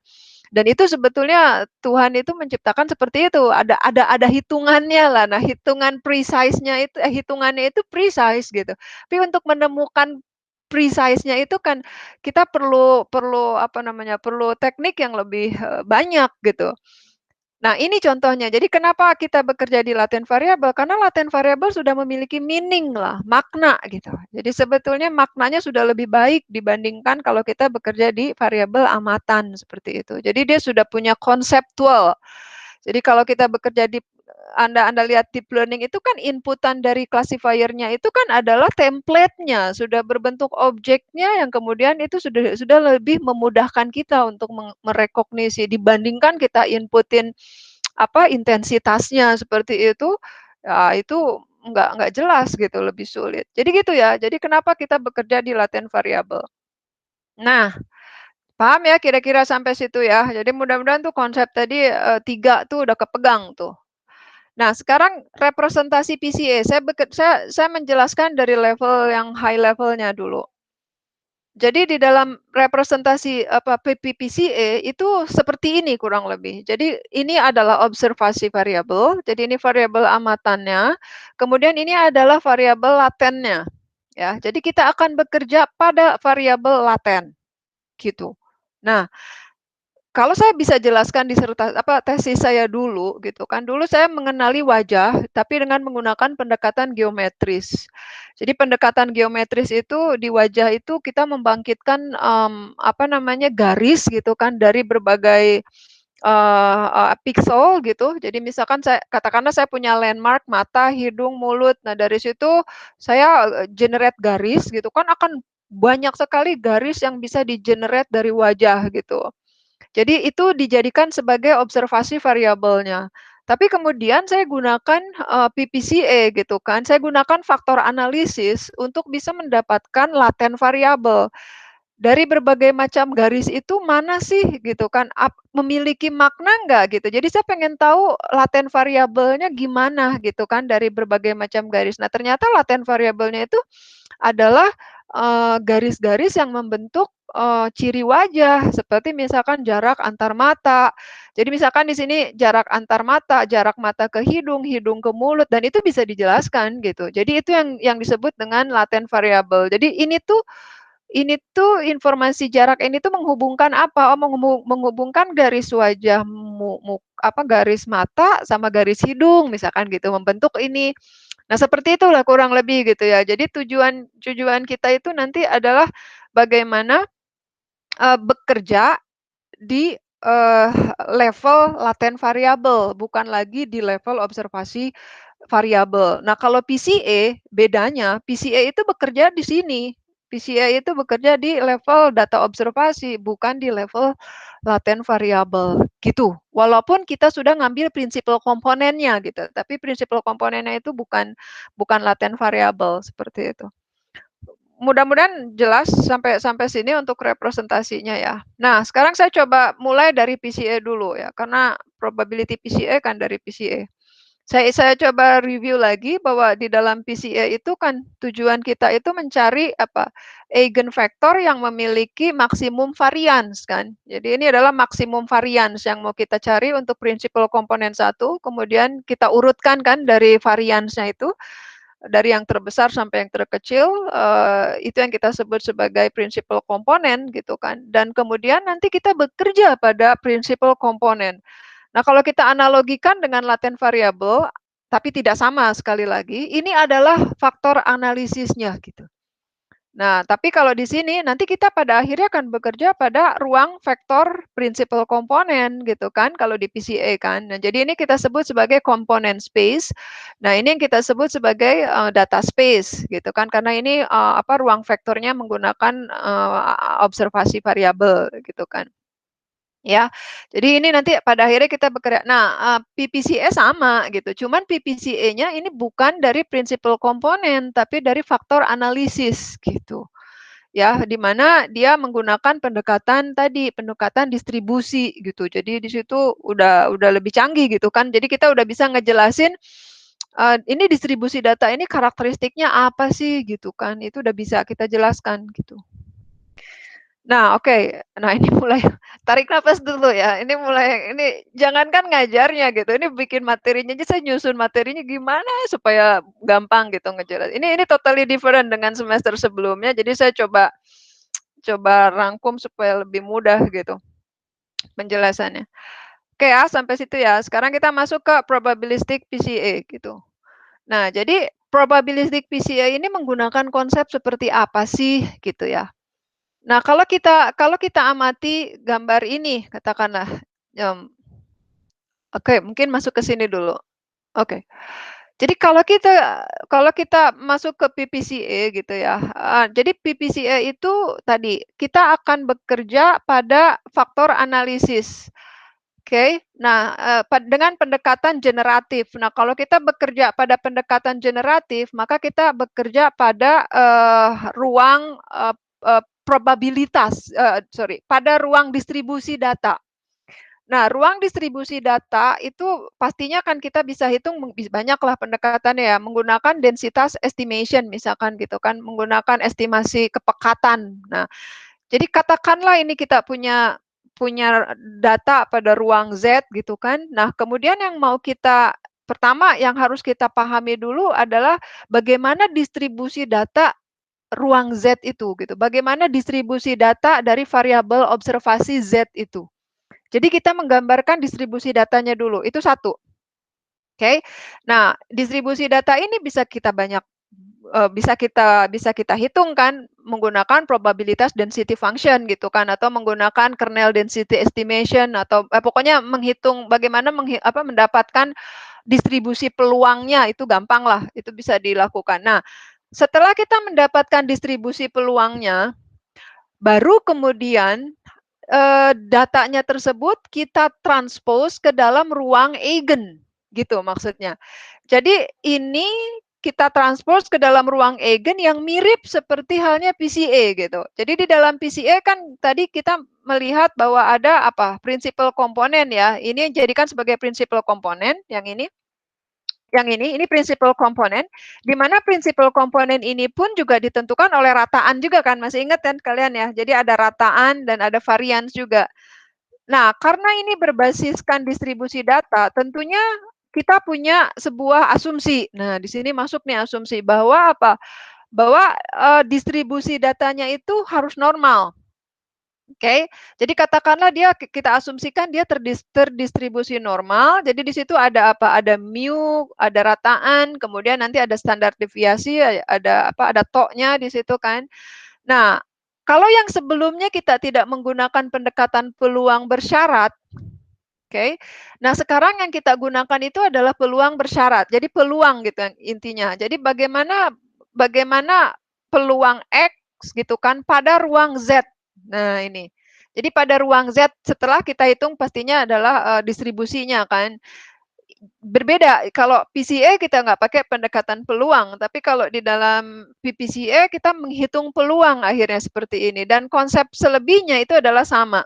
Dan itu sebetulnya Tuhan itu menciptakan seperti itu, ada hitungannya lah. Nah, hitungan precise-nya itu hitungannya itu precise gitu. Tapi untuk menemukan precise-nya itu kan kita perlu perlu apa namanya, perlu teknik yang lebih, banyak gitu. Nah, ini contohnya. Jadi kenapa kita bekerja di laten variabel? Karena laten variabel sudah memiliki meaning lah, makna gitu. Jadi sebetulnya maknanya sudah lebih baik dibandingkan kalau kita bekerja di variabel amatan seperti itu. Jadi dia sudah punya konseptual. Jadi kalau kita bekerja di Anda lihat deep learning itu kan inputan dari classifier-nya itu kan adalah template-nya, sudah berbentuk objeknya yang kemudian itu sudah lebih memudahkan kita untuk merekognisi dibandingkan kita inputin apa intensitasnya seperti itu, ya itu nggak jelas gitu, lebih sulit. Jadi gitu ya, jadi kenapa kita bekerja di laten variabel. Nah, paham ya kira-kira sampai situ ya? Jadi mudah-mudahan tuh konsep tadi, 3 tuh udah kepegang tuh. Nah, sekarang representasi PCA, saya menjelaskan dari level yang high levelnya dulu. Jadi di dalam representasi apa PPPCA itu seperti ini kurang lebih. Jadi ini adalah observasi variabel, jadi ini variabel amatannya, kemudian ini adalah variabel latennya, ya. Jadi kita akan bekerja pada variabel laten, gitu. Nah, kalau saya bisa jelaskan tesis saya dulu gitu kan, dulu saya mengenali wajah, tapi dengan menggunakan pendekatan geometris. Jadi pendekatan geometris itu di wajah itu kita membangkitkan, apa namanya, garis gitu kan dari berbagai, piksel gitu. Jadi misalkan katakanlah saya punya landmark mata, hidung, mulut. Nah dari situ saya, generate garis gitu kan akan banyak sekali garis yang bisa di-generate dari wajah gitu. Jadi itu dijadikan sebagai observasi variabelnya. Tapi kemudian saya gunakan, PPCA gitu kan, saya gunakan faktor analisis untuk bisa mendapatkan laten variabel. Dari berbagai macam garis itu mana sih gitu kan, memiliki makna nggak gitu. Jadi saya pengen tahu laten variabelnya gimana gitu kan dari berbagai macam garis. Nah ternyata laten variabelnya itu adalah, garis-garis yang membentuk, ciri wajah, seperti misalkan jarak antar mata. Jadi misalkan di sini jarak antar mata, jarak mata ke hidung, hidung ke mulut, dan itu bisa dijelaskan gitu. Jadi itu yang disebut dengan laten variabel. Jadi ini tuh informasi jarak ini tuh menghubungkan apa? Oh, menghubungkan garis wajah garis mata sama garis hidung misalkan gitu, membentuk ini. Nah, seperti itulah kurang lebih gitu ya. Jadi tujuan tujuan kita itu nanti adalah bagaimana, bekerja di, level laten variabel, bukan lagi di level observasi variabel. Nah, kalau PCA bedanya, PCA itu bekerja di sini. PCA itu bekerja di level data observasi, bukan di level latent variable, gitu. Walaupun kita sudah ngambil prinsipal komponennya gitu, tapi prinsipal komponennya itu bukan latent variable, seperti itu. Mudah-mudahan jelas sampai sampai sini untuk representasinya ya. Nah, sekarang saya coba mulai dari PCA dulu ya, karena probability PCA kan dari PCA. Saya coba review lagi bahwa di dalam PCA itu kan tujuan kita itu mencari apa, eigenvektor yang memiliki maksimum varians kan. Jadi ini adalah maksimum varians yang mau kita cari untuk prinsipal komponen 1, kemudian kita urutkan kan dari variansnya itu, dari yang terbesar sampai yang terkecil, itu yang kita sebut sebagai prinsipal komponen gitu kan. Dan kemudian nanti kita bekerja pada prinsipal komponen. Nah, kalau kita analogikan dengan latent variable, tapi tidak sama sekali lagi, ini adalah faktor analisisnya gitu. Nah, tapi kalau di sini nanti kita pada akhirnya akan bekerja pada ruang vektor principal komponen gitu kan, kalau di PCA kan. Nah, jadi ini kita sebut sebagai component space. Nah, ini yang kita sebut sebagai data space gitu kan, karena ini apa ruang vektornya menggunakan observasi variabel gitu kan. Ya, jadi ini nanti pada akhirnya kita bekerja. Nah, PPCA sama gitu, cuman PPCA-nya ini bukan dari prinsipal komponen, tapi dari faktor analisis gitu. Ya, di mana dia menggunakan pendekatan tadi, pendekatan distribusi gitu. Jadi di situ udah lebih canggih gitu kan. Jadi kita udah bisa ngejelasin ini distribusi data ini karakteristiknya apa sih gitu kan. Itu udah bisa kita jelaskan gitu. Nah, oke. Nah, ini mulai tarik nafas dulu ya. Ini jangankan ngajarnya gitu, ini bikin materinya aja saya nyusun materinya gimana supaya gampang gitu ngejelas. Ini totally different dengan semester sebelumnya, jadi saya coba coba rangkum supaya lebih mudah gitu penjelasannya. Oke ya, sampai situ ya. Sekarang kita masuk ke probabilistic PCA gitu. Nah, jadi probabilistic PCA ini menggunakan konsep seperti apa sih gitu ya. Nah, kalau kita amati gambar ini, katakanlah, oke, mungkin masuk ke sini dulu. Oke. Jadi kalau kita masuk ke PPCA gitu ya, jadi PPCA itu tadi, kita akan bekerja pada faktor analisis. Oke. Nah, dengan pendekatan generatif. Nah, kalau kita bekerja pada pendekatan generatif, maka kita bekerja pada, ruang, probabilitas, pada ruang distribusi data. Nah, ruang distribusi data itu pastinya kan kita bisa hitung banyaklah pendekatannya ya, menggunakan densitas estimation misalkan gitu kan, menggunakan estimasi kepekatan. Nah, jadi katakanlah ini kita punya punya data pada ruang Z gitu kan. Nah, kemudian yang mau kita pertama yang harus kita pahami dulu adalah bagaimana distribusi data ruang Z itu gitu. Bagaimana distribusi data dari variabel observasi Z itu. Jadi kita menggambarkan distribusi datanya dulu, itu satu. Oke. Nah, distribusi data ini bisa kita banyak bisa kita hitung kan menggunakan probabilitas density function gitu kan atau menggunakan kernel density estimation atau pokoknya menghitung bagaimana mendapatkan distribusi peluangnya itu gampang lah, itu bisa dilakukan. Nah, setelah kita mendapatkan distribusi peluangnya, baru kemudian datanya tersebut kita transpose ke dalam ruang eigen, gitu maksudnya. Jadi ini kita transpose ke dalam ruang eigen yang mirip seperti halnya PCA gitu. Jadi di dalam PCA kan tadi kita melihat bahwa ada apa? Prinsipal komponen ya. Ini jadikan sebagai prinsipal komponen yang ini. Yang ini prinsipal komponen, di mana prinsipal komponen ini pun juga ditentukan oleh rataan juga kan, masih ingat kan kalian ya? Jadi ada rataan dan ada varians juga. Nah, karena ini berbasiskan distribusi data, tentunya kita punya sebuah asumsi. Nah, di sini masuk nih asumsi bahwa apa? Bahwa distribusi datanya itu harus normal. Oke, jadi katakanlah kita asumsikan dia terdistribusi normal. Jadi di situ ada apa? Ada mu, ada rataan, kemudian nanti ada standar deviasi, ada apa? Ada toknya di situ kan. Nah, kalau yang sebelumnya kita tidak menggunakan pendekatan peluang bersyarat, oke. Nah, sekarang yang kita gunakan itu adalah peluang bersyarat. Jadi peluang gitu kan intinya. Jadi bagaimana bagaimana peluang X X gitu kan pada ruang Z. Nah ini. Jadi pada ruang Z setelah kita hitung pastinya adalah distribusinya kan. Berbeda kalau PCA kita nggak pakai pendekatan peluang, tapi kalau di dalam PPCA kita menghitung peluang akhirnya seperti ini dan konsep selebihnya itu adalah sama.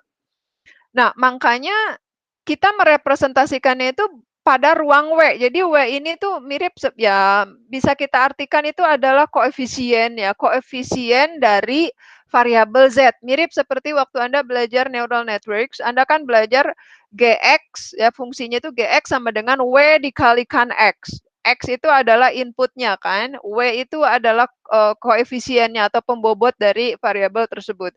Nah, makanya kita merepresentasikannya itu pada ruang W. Jadi W ini tuh mirip ya bisa kita artikan itu adalah koefisien ya, koefisien dari variabel Z. Mirip seperti waktu Anda belajar neural networks, Anda kan belajar Gx ya fungsinya itu Gx sama dengan W dikalikan X. X itu adalah inputnya kan, W itu adalah koefisiennya atau pembobot dari variabel tersebut.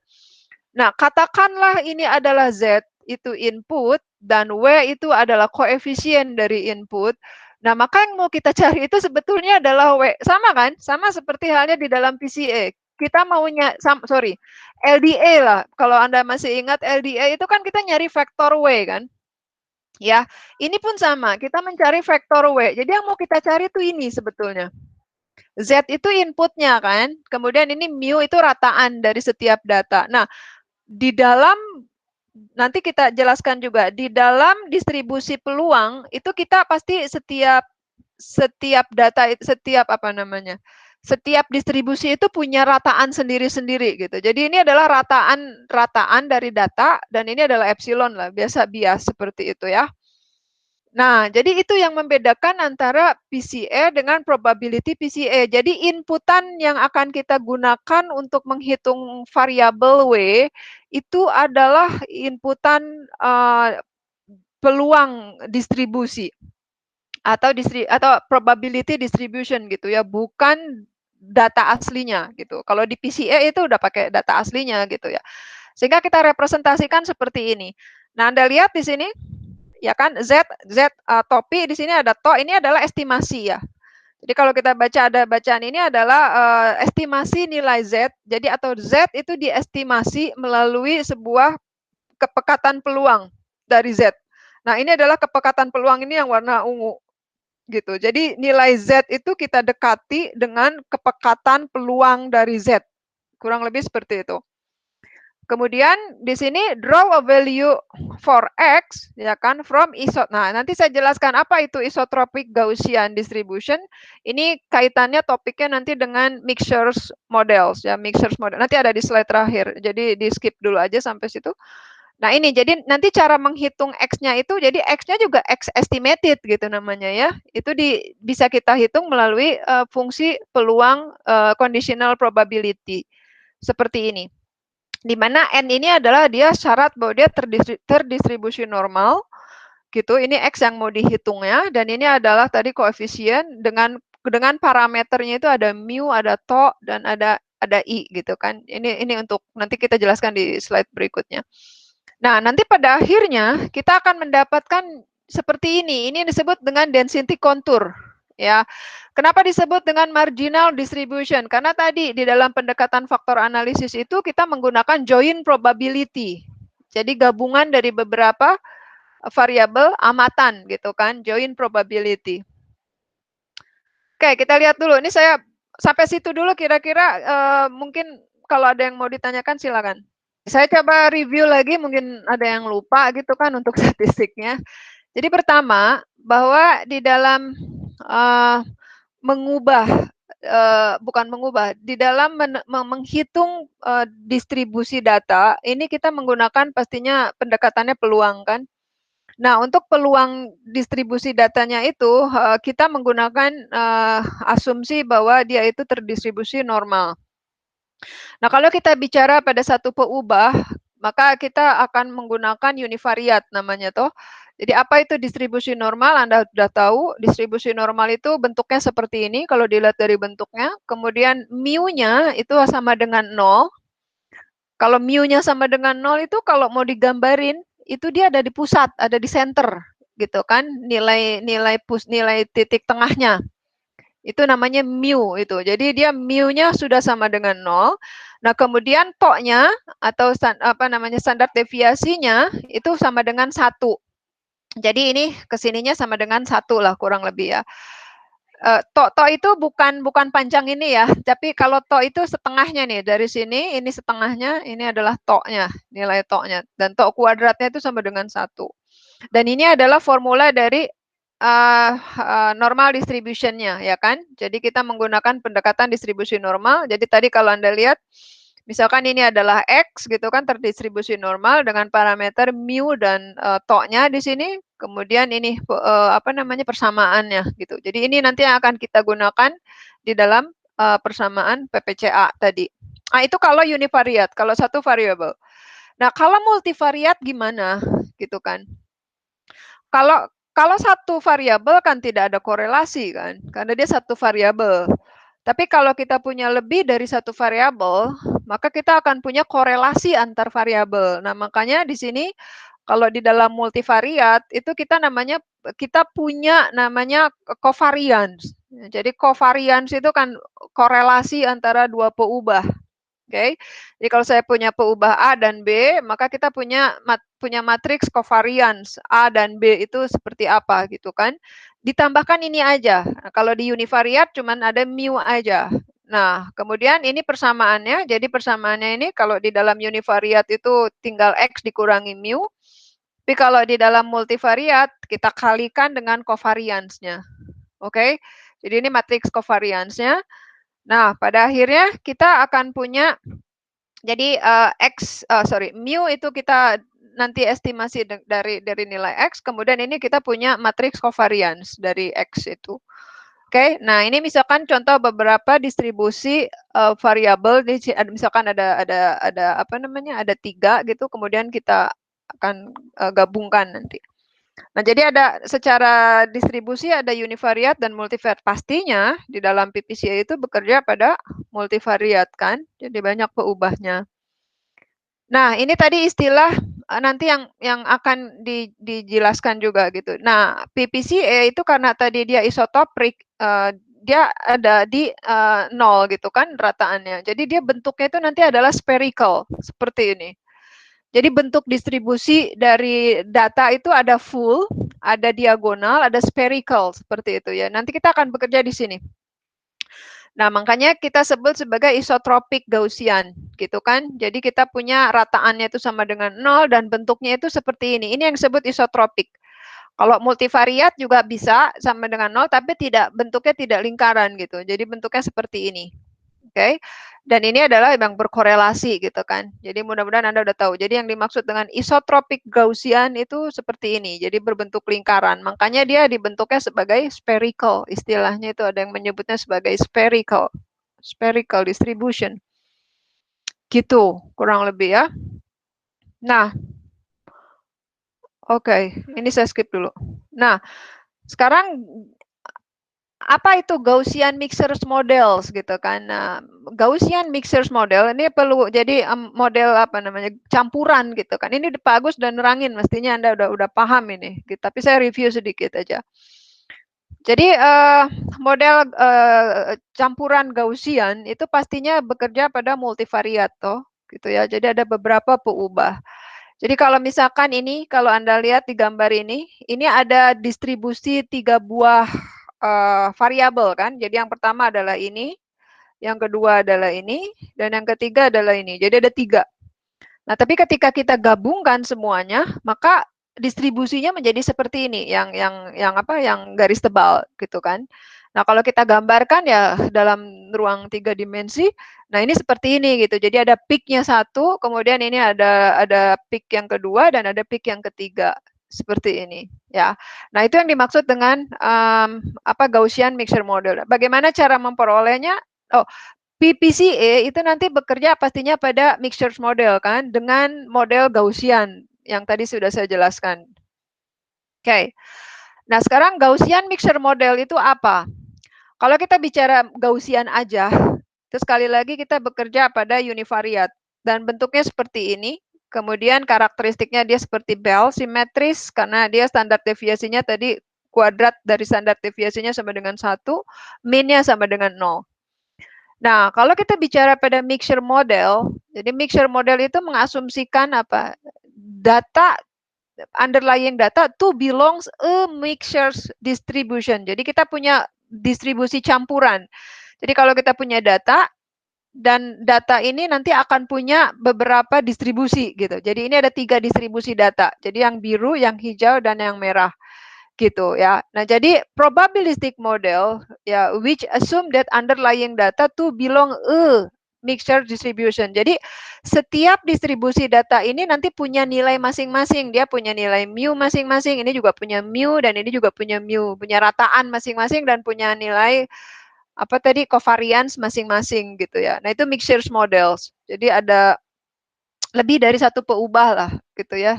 Nah, katakanlah ini adalah Z itu input dan W itu adalah koefisien dari input. Nah, maka yang mau kita cari itu sebetulnya adalah W. Sama kan? Sama seperti halnya di dalam PCA. Kita maunya, LDA lah. Kalau Anda masih ingat LDA itu kan kita nyari vektor W kan? Ya, ini pun sama. Kita mencari vektor W. Jadi yang mau kita cari itu ini sebetulnya. Z itu inputnya kan? Kemudian ini mu itu rataan dari setiap data. Nah, di dalam nanti kita jelaskan juga di dalam distribusi peluang itu kita pasti setiap data setiap apa namanya setiap distribusi itu punya rataan sendiri-sendiri gitu. Jadi ini adalah rataan dari data dan ini adalah epsilon lah, biasa bias seperti itu ya. Nah, jadi itu yang membedakan antara PCA dengan probability PCA. Jadi inputan yang akan kita gunakan untuk menghitung variabel W itu adalah inputan peluang distribusi atau probability distribution gitu ya, bukan data aslinya gitu. Kalau di PCA itu udah pakai data aslinya gitu ya. Sehingga kita representasikan seperti ini. Nah, Anda lihat di sini ya kan topi di sini ada ini adalah estimasi ya. Jadi kalau kita baca ada bacaan ini adalah estimasi nilai Z. Jadi atau Z itu diestimasi melalui sebuah kepekatan peluang dari Z. Nah, ini adalah kepekatan peluang ini yang warna ungu gitu. Jadi nilai Z itu kita dekati dengan kepekatan peluang dari Z. Kurang lebih seperti itu. Kemudian di sini draw a value for X ya kan from Nah, nanti saya jelaskan apa itu isotropic Gaussian distribution. Ini kaitannya topiknya nanti dengan mixtures models ya, mixtures model. Nanti ada di slide terakhir. Jadi di skip dulu aja sampai situ. Nah, ini jadi nanti cara menghitung X-nya itu jadi X-nya juga X estimated gitu namanya ya. Itu bisa kita hitung melalui fungsi peluang conditional probability seperti ini. Di mana N ini adalah dia syarat bahwa dia terdistribusi normal gitu. Ini X yang mau dihitungnya dan ini adalah tadi koefisien dengan parameternya itu ada mu, ada to dan ada i gitu kan. Ini untuk nanti kita jelaskan di slide berikutnya. Nah, nanti pada akhirnya kita akan mendapatkan seperti ini. Ini disebut dengan density contour ya. Kenapa disebut dengan marginal distribution? Karena tadi di dalam pendekatan faktor analisis itu kita menggunakan joint probability. Jadi gabungan dari beberapa variabel amatan gitu kan, joint probability. Oke, kita lihat dulu. Ini saya sampai situ dulu kira-kira mungkin kalau ada yang mau ditanyakan silakan. Saya coba review lagi, mungkin ada yang lupa gitu kan untuk statistiknya. Jadi pertama, bahwa di dalam di dalam menghitung distribusi data, ini kita menggunakan pastinya pendekatannya peluang kan. Nah, untuk peluang distribusi datanya itu kita menggunakan asumsi bahwa dia itu terdistribusi normal. Nah, kalau kita bicara pada satu peubah, maka kita akan menggunakan univariat namanya toh. Jadi apa itu distribusi normal? Anda sudah tahu, distribusi normal itu bentuknya seperti ini kalau dilihat dari bentuknya. Kemudian mu-nya itu sama dengan 0. Kalau mu-nya sama dengan 0 itu kalau mau digambarin, itu dia ada di pusat, ada di center gitu kan, nilai titik tengahnya. Itu namanya mu itu. Jadi dia mu-nya sudah sama dengan 0. Nah, kemudian to-nya atau standar deviasinya itu sama dengan 1. Jadi ini kesininya sama dengan 1 lah kurang lebih ya. To itu bukan panjang ini ya, tapi kalau to itu setengahnya nih, dari sini ini setengahnya, ini adalah to-nya, nilai to-nya, dan to kuadratnya itu sama dengan 1. Dan ini adalah formula dari normal distribution-nya, ya kan? Jadi kita menggunakan pendekatan distribusi normal. Jadi tadi kalau Anda lihat, misalkan ini adalah X gitu kan, terdistribusi normal dengan parameter mu dan to-nya di sini, kemudian ini apa namanya persamaannya gitu. Jadi ini nanti yang akan kita gunakan di dalam persamaan PPCA tadi. Nah, itu kalau univariate, kalau satu variabel. Nah, kalau multivariat gimana gitu kan? Kalau kalau satu variabel kan tidak ada korelasi kan, karena dia satu variabel. Tapi kalau kita punya lebih dari satu variabel, maka kita akan punya korelasi antar variabel. Nah, makanya di sini kalau di dalam multivariat itu kita punya namanya covariance. Jadi covariance itu kan korelasi antara dua peubah. Oke, jadi kalau saya punya peubah A dan B, maka kita punya matriks covariance A dan B itu seperti apa gitu kan. Ditambahkan ini aja. Nah, kalau di univariat cuman ada mu aja. Nah, kemudian ini persamaannya. Jadi persamaannya ini kalau di dalam univariat itu tinggal X dikurangi mu. Tapi kalau di dalam multivariat kita kalikan dengan covariance-nya. Oke, jadi ini matriks covariance-nya. Nah, pada akhirnya kita akan punya jadi mu itu kita nanti estimasi dari nilai X, kemudian ini kita punya matriks covariance dari X itu. Oke, nah ini misalkan contoh beberapa distribusi variabel, misalkan ada apa namanya, ada 3 gitu, kemudian kita akan gabungkan nanti. Nah, jadi ada secara distribusi ada univariat dan multivariat. Pastinya di dalam PPCA itu bekerja pada multivariat kan, jadi banyak peubahnya. Nah, ini tadi istilah nanti yang akan dijelaskan juga gitu. Nah, PPCA itu karena tadi dia isotopik, dia ada di 0 gitu kan rataannya. Jadi dia bentuknya itu nanti adalah spherical seperti ini. Jadi bentuk distribusi dari data itu ada full, ada diagonal, ada spherical seperti itu ya. Nanti kita akan bekerja di sini. Nah, makanya kita sebut sebagai isotropik Gaussian, gitu kan. Jadi kita punya rataannya itu sama dengan 0 dan bentuknya itu seperti ini. Ini yang disebut isotropik. Kalau multivariat juga bisa sama dengan 0, tapi bentuknya tidak lingkaran gitu. Jadi bentuknya seperti ini. Oke. Dan ini adalah yang berkorelasi gitu kan. Jadi mudah-mudahan Anda udah tahu. Jadi yang dimaksud dengan isotropik Gaussian itu seperti ini. Jadi berbentuk lingkaran. Makanya dia dibentuknya sebagai spherical. Istilahnya itu ada yang menyebutnya sebagai spherical. Spherical distribution. Gitu, kurang lebih ya. Nah, oke, ini saya skip dulu. Nah, sekarang apa itu Gaussian mixers models gitu kan. Nah, Gaussian mixers model ini perlu jadi model apa namanya campuran gitu kan. Ini Pak Agus dan nerangin mestinya Anda udah paham ini. Tapi saya review sedikit aja. Jadi model campuran Gaussian itu pastinya bekerja pada multivariat toh gitu ya. Jadi ada beberapa peubah. Jadi kalau misalkan ini, kalau Anda lihat di gambar ini ada distribusi 3 buah variabel kan. Jadi yang pertama adalah ini, yang kedua adalah ini, dan yang ketiga adalah ini. Jadi ada 3. Nah, tapi ketika kita gabungkan semuanya, maka distribusinya menjadi seperti ini, yang garis tebal gitu kan. Nah, kalau kita gambarkan ya dalam ruang 3 dimensi, nah ini seperti ini gitu. Jadi ada peak-nya 1, kemudian ini ada peak yang kedua dan ada peak yang ketiga seperti ini ya. Nah, itu yang dimaksud dengan Gaussian mixture model. Bagaimana cara memperolehnya? Oh, PPCA itu nanti bekerja pastinya pada mixture model kan dengan model Gaussian yang tadi sudah saya jelaskan. Oke. Nah, sekarang Gaussian mixture model itu apa? Kalau kita bicara Gaussian aja, terus sekali lagi kita bekerja pada univariat dan bentuknya seperti ini. Kemudian karakteristiknya dia seperti Bell, simetris karena dia standar deviasinya tadi kuadrat dari standar deviasinya sama dengan 1, min-nya sama dengan 0. Nah, kalau kita bicara pada mixture model, jadi mixture model itu mengasumsikan apa? Data, underlying data to belongs a mixture distribution. Jadi kita punya distribusi campuran. Jadi kalau kita punya data, dan data ini nanti akan punya beberapa distribusi gitu. Jadi ini ada 3 distribusi data. Jadi yang biru, yang hijau, dan yang merah gitu ya. Nah, jadi probabilistic model ya which assume that underlying data to belong a mixture distribution. Jadi setiap distribusi data ini nanti punya nilai masing-masing. Dia punya nilai mu masing-masing, ini juga punya mu, dan ini juga punya mu, punya rataan masing-masing, dan punya nilai apa tadi covariance masing-masing gitu ya. Nah, itu mixture models. Jadi ada lebih dari satu peubah lah gitu ya.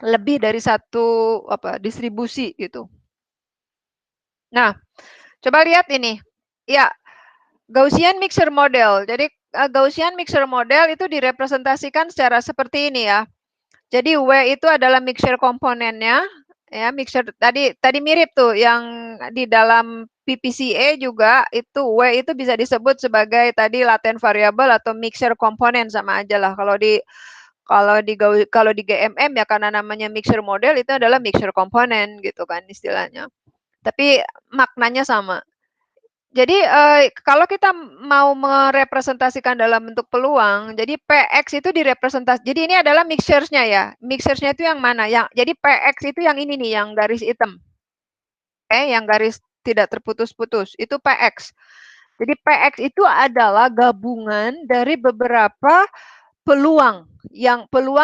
Lebih dari satu apa distribusi gitu. Nah, coba lihat ini. Ya, Gaussian mixture model. Jadi Gaussian mixture model itu direpresentasikan secara seperti ini ya. Jadi W itu adalah mixture komponennya, ya mixture tadi mirip tuh yang di dalam PPCA juga itu W itu bisa disebut sebagai tadi latent variable atau mixture komponen sama aja lah. Kalau di GMM ya karena namanya mixture model itu adalah mixture komponen gitu kan istilahnya. Tapi maknanya sama. Jadi kalau kita mau merepresentasikan dalam bentuk peluang, jadi PX itu jadi ini adalah mixture-nya ya. Mixture-nya itu yang mana? Jadi PX itu yang ini nih, yang garis hitam. Yang garis tidak terputus-putus, itu PX. Jadi PX itu adalah gabungan dari beberapa peluang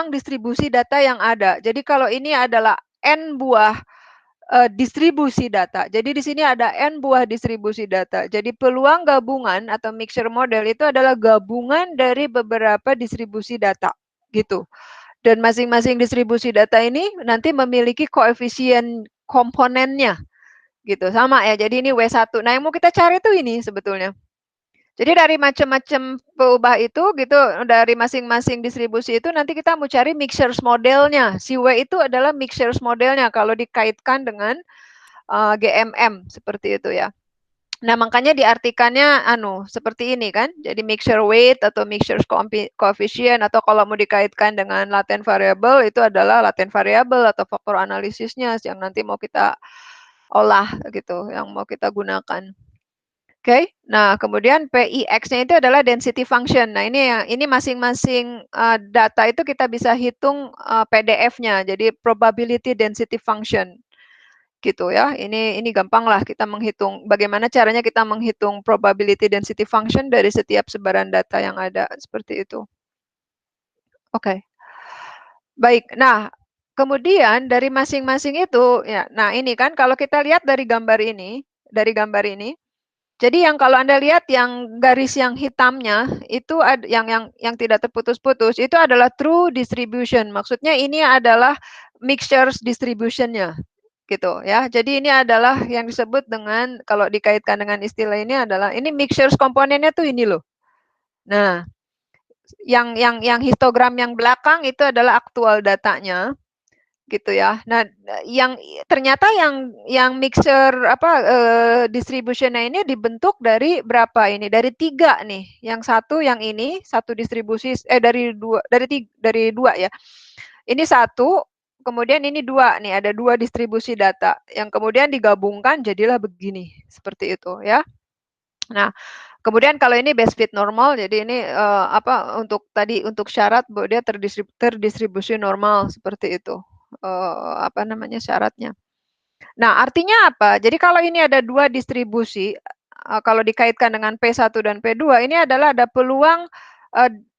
distribusi data yang ada. Jadi kalau ini adalah N buah distribusi data. Jadi di sini ada N buah distribusi data. Jadi peluang gabungan atau mixture model itu adalah gabungan dari beberapa distribusi data gitu. Dan masing-masing distribusi data ini nanti memiliki koefisien komponennya gitu. Sama ya. Jadi ini W1. Nah, yang mau kita cari itu ini sebetulnya. Jadi dari macam-macam peubah itu gitu, dari masing-masing distribusi itu nanti kita mau cari mixture modelnya. Si W itu adalah mixture modelnya kalau dikaitkan dengan GMM seperti itu ya. Nah, makanya diartikannya seperti ini kan. Jadi mixture weight atau mixture coefficient atau kalau mau dikaitkan dengan latent variable itu adalah latent variable atau faktor analisisnya yang nanti mau kita olah gitu, yang mau kita gunakan. Oke, nah kemudian PIX-nya itu adalah density function. Nah ini masing-masing data itu kita bisa hitung PDF-nya. Jadi probability density function gitu ya. Ini gampang lah kita menghitung. Bagaimana caranya kita menghitung probability density function dari setiap sebaran data yang ada seperti itu. Oke. Baik. Nah, kemudian dari masing-masing itu ya. Nah, ini kan kalau kita lihat dari gambar ini, jadi yang kalau Anda lihat yang garis yang hitamnya itu yang tidak terputus-putus itu adalah true distribution. Maksudnya ini adalah mixtures distribution-nya gitu ya. Jadi ini adalah yang disebut dengan kalau dikaitkan dengan istilah ini adalah ini mixtures komponennya tuh ini loh. Nah, yang histogram yang belakang itu adalah aktual datanya gitu ya. Nah, yang ternyata yang mixer distributionnya ini dibentuk dari berapa ini? Dari 3 nih. Yang satu yang ini, satu distribusi dari dua ya. Ini satu, kemudian ini 2 nih, ada 2 distribusi data yang kemudian digabungkan jadilah begini, seperti itu ya. Nah, kemudian kalau ini best fit normal, jadi ini untuk syarat bahwa dia terdistribusi normal seperti itu. Syaratnya. Nah, artinya apa? Jadi kalau ini ada 2 distribusi, kalau dikaitkan dengan P1 dan P2, ini adalah ada peluang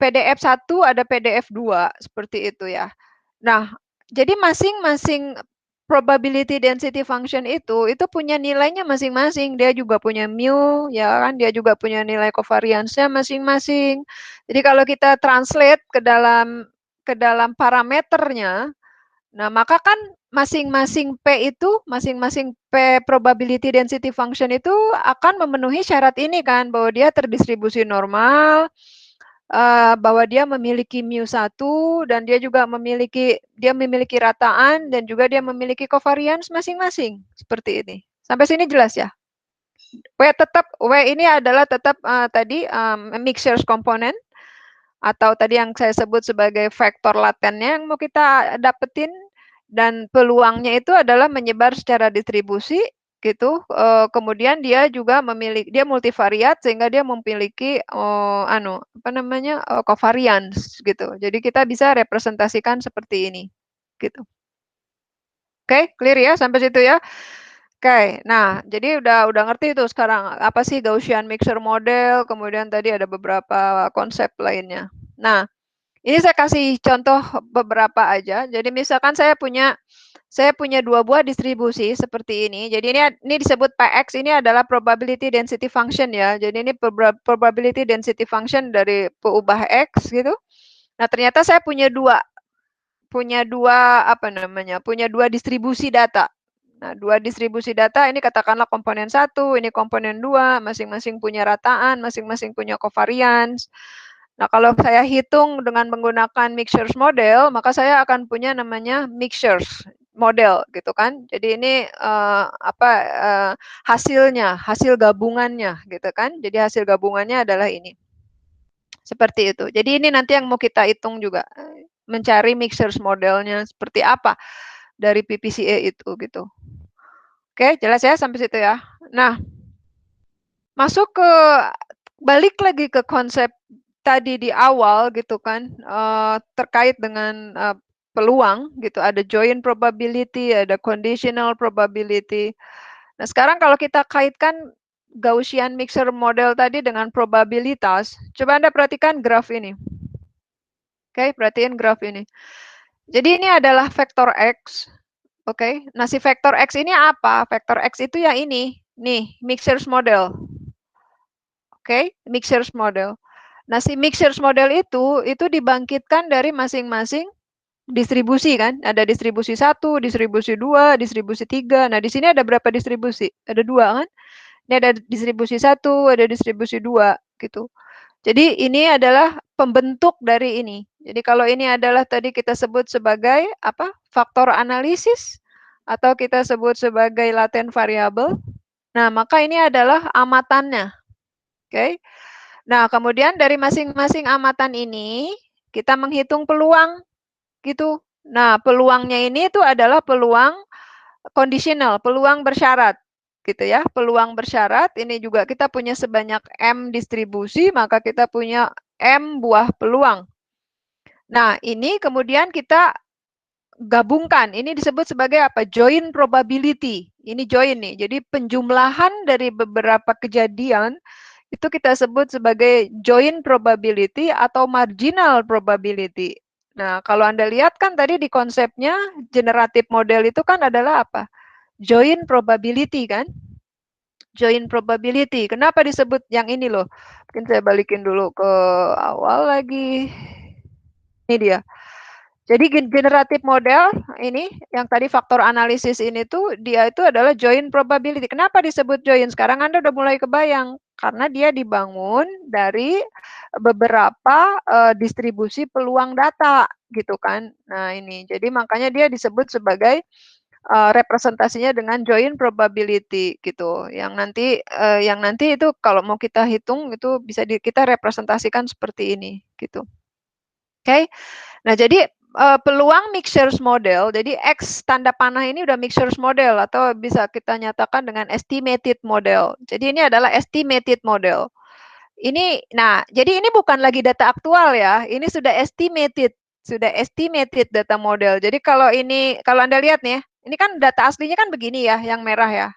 PDF1 ada PDF2 seperti itu ya. Nah, jadi masing-masing probability density function itu punya nilainya masing-masing. Dia juga punya mu, ya kan? Dia juga punya nilai covariance-nya masing-masing. Jadi kalau kita translate ke dalam parameternya, nah maka kan masing-masing P probability density function itu akan memenuhi syarat ini kan, bahwa dia terdistribusi normal, bahwa dia memiliki mu1 dan dia memiliki rataan dan juga dia memiliki covariance masing-masing seperti ini. Sampai sini jelas ya? W ini adalah tetap tadi mixture komponen atau tadi yang saya sebut sebagai vektor latennya yang mau kita dapetin, dan peluangnya itu adalah menyebar secara distribusi gitu, kemudian dia juga dia multivariat sehingga dia memiliki, apa namanya, covariance gitu. Jadi kita bisa representasikan seperti ini, gitu. Oke, clear ya sampai situ ya? Oke, nah jadi udah ngerti tuh sekarang apa sih Gaussian mixture model, kemudian tadi ada beberapa konsep lainnya. Nah, ini saya kasih contoh beberapa aja. Jadi misalkan saya punya 2 buah distribusi seperti ini. Jadi ini disebut Px, ini adalah probability density function ya. Jadi ini probability density function dari peubah x gitu. Nah, ternyata saya punya dua apa namanya, punya 2 distribusi data. Nah, 2 distribusi data ini katakanlah komponen 1, ini komponen 2, masing-masing punya rataan, masing-masing punya covariance. Nah, kalau saya hitung dengan menggunakan mixtures model, maka saya akan punya namanya mixtures model gitu kan. Jadi ini hasilnya, hasil gabungannya gitu kan. Jadi hasil gabungannya adalah ini. Seperti itu. Jadi ini nanti yang mau kita hitung juga, mencari mixtures modelnya seperti apa dari PPCA itu gitu. Oke, jelas ya sampai situ ya. Nah, masuk ke balik lagi ke konsep tadi di awal gitu kan, terkait dengan peluang gitu, ada joint probability, ada conditional probability. Nah, sekarang kalau kita kaitkan Gaussian mixture model tadi dengan probabilitas, coba Anda perhatikan graf ini. Oke, perhatiin graf ini. Jadi ini adalah vektor X. Oke, nah si vektor X ini apa? Vektor X itu ya ini, nih, mixtures model. Oke, mixtures model. Nah, si mixtures model itu dibangkitkan dari masing-masing distribusi kan? Ada distribusi 1, distribusi 2, distribusi 3. Nah, di sini ada berapa distribusi? Ada 2 kan? Ini ada distribusi 1, ada distribusi 2 gitu. Jadi ini adalah pembentuk dari ini. Jadi kalau ini adalah tadi kita sebut sebagai apa? Faktor analisis atau kita sebut sebagai latent variable. Nah, maka ini adalah amatannya. Oke. Nah, kemudian dari masing-masing amatan ini kita menghitung peluang gitu. Nah, peluangnya ini itu adalah peluang kondisional, peluang bersyarat gitu ya. Peluang bersyarat ini juga kita punya sebanyak M distribusi, maka kita punya M buah peluang. Nah, ini kemudian kita gabungkan. Ini disebut sebagai apa? Joint probability. Ini joint nih. Jadi penjumlahan dari beberapa kejadian itu kita sebut sebagai joint probability atau marginal probability. Nah, kalau Anda lihat kan tadi di konsepnya generative model itu kan adalah apa? Joint probability kan? Joint probability. Kenapa disebut yang ini loh? Mungkin saya balikin dulu ke awal lagi. Ini dia. Jadi generative model ini yang tadi faktor analisis ini tuh dia itu adalah joint probability. Kenapa disebut joint? Sekarang Anda udah mulai kebayang karena dia dibangun dari beberapa distribusi peluang data gitu kan. Nah, ini. Jadi makanya dia disebut sebagai representasinya dengan joint probability gitu. Yang nanti itu kalau mau kita hitung itu bisa kita representasikan seperti ini gitu. Oke. Nah, jadi peluang mixtures model, jadi X tanda panah ini udah mixtures model atau bisa kita nyatakan dengan estimated model. Jadi ini adalah estimated model. Nah, jadi ini bukan lagi data aktual ya, ini sudah estimated data model. Jadi kalau Anda lihat nih, ini kan data aslinya kan begini ya, yang merah ya.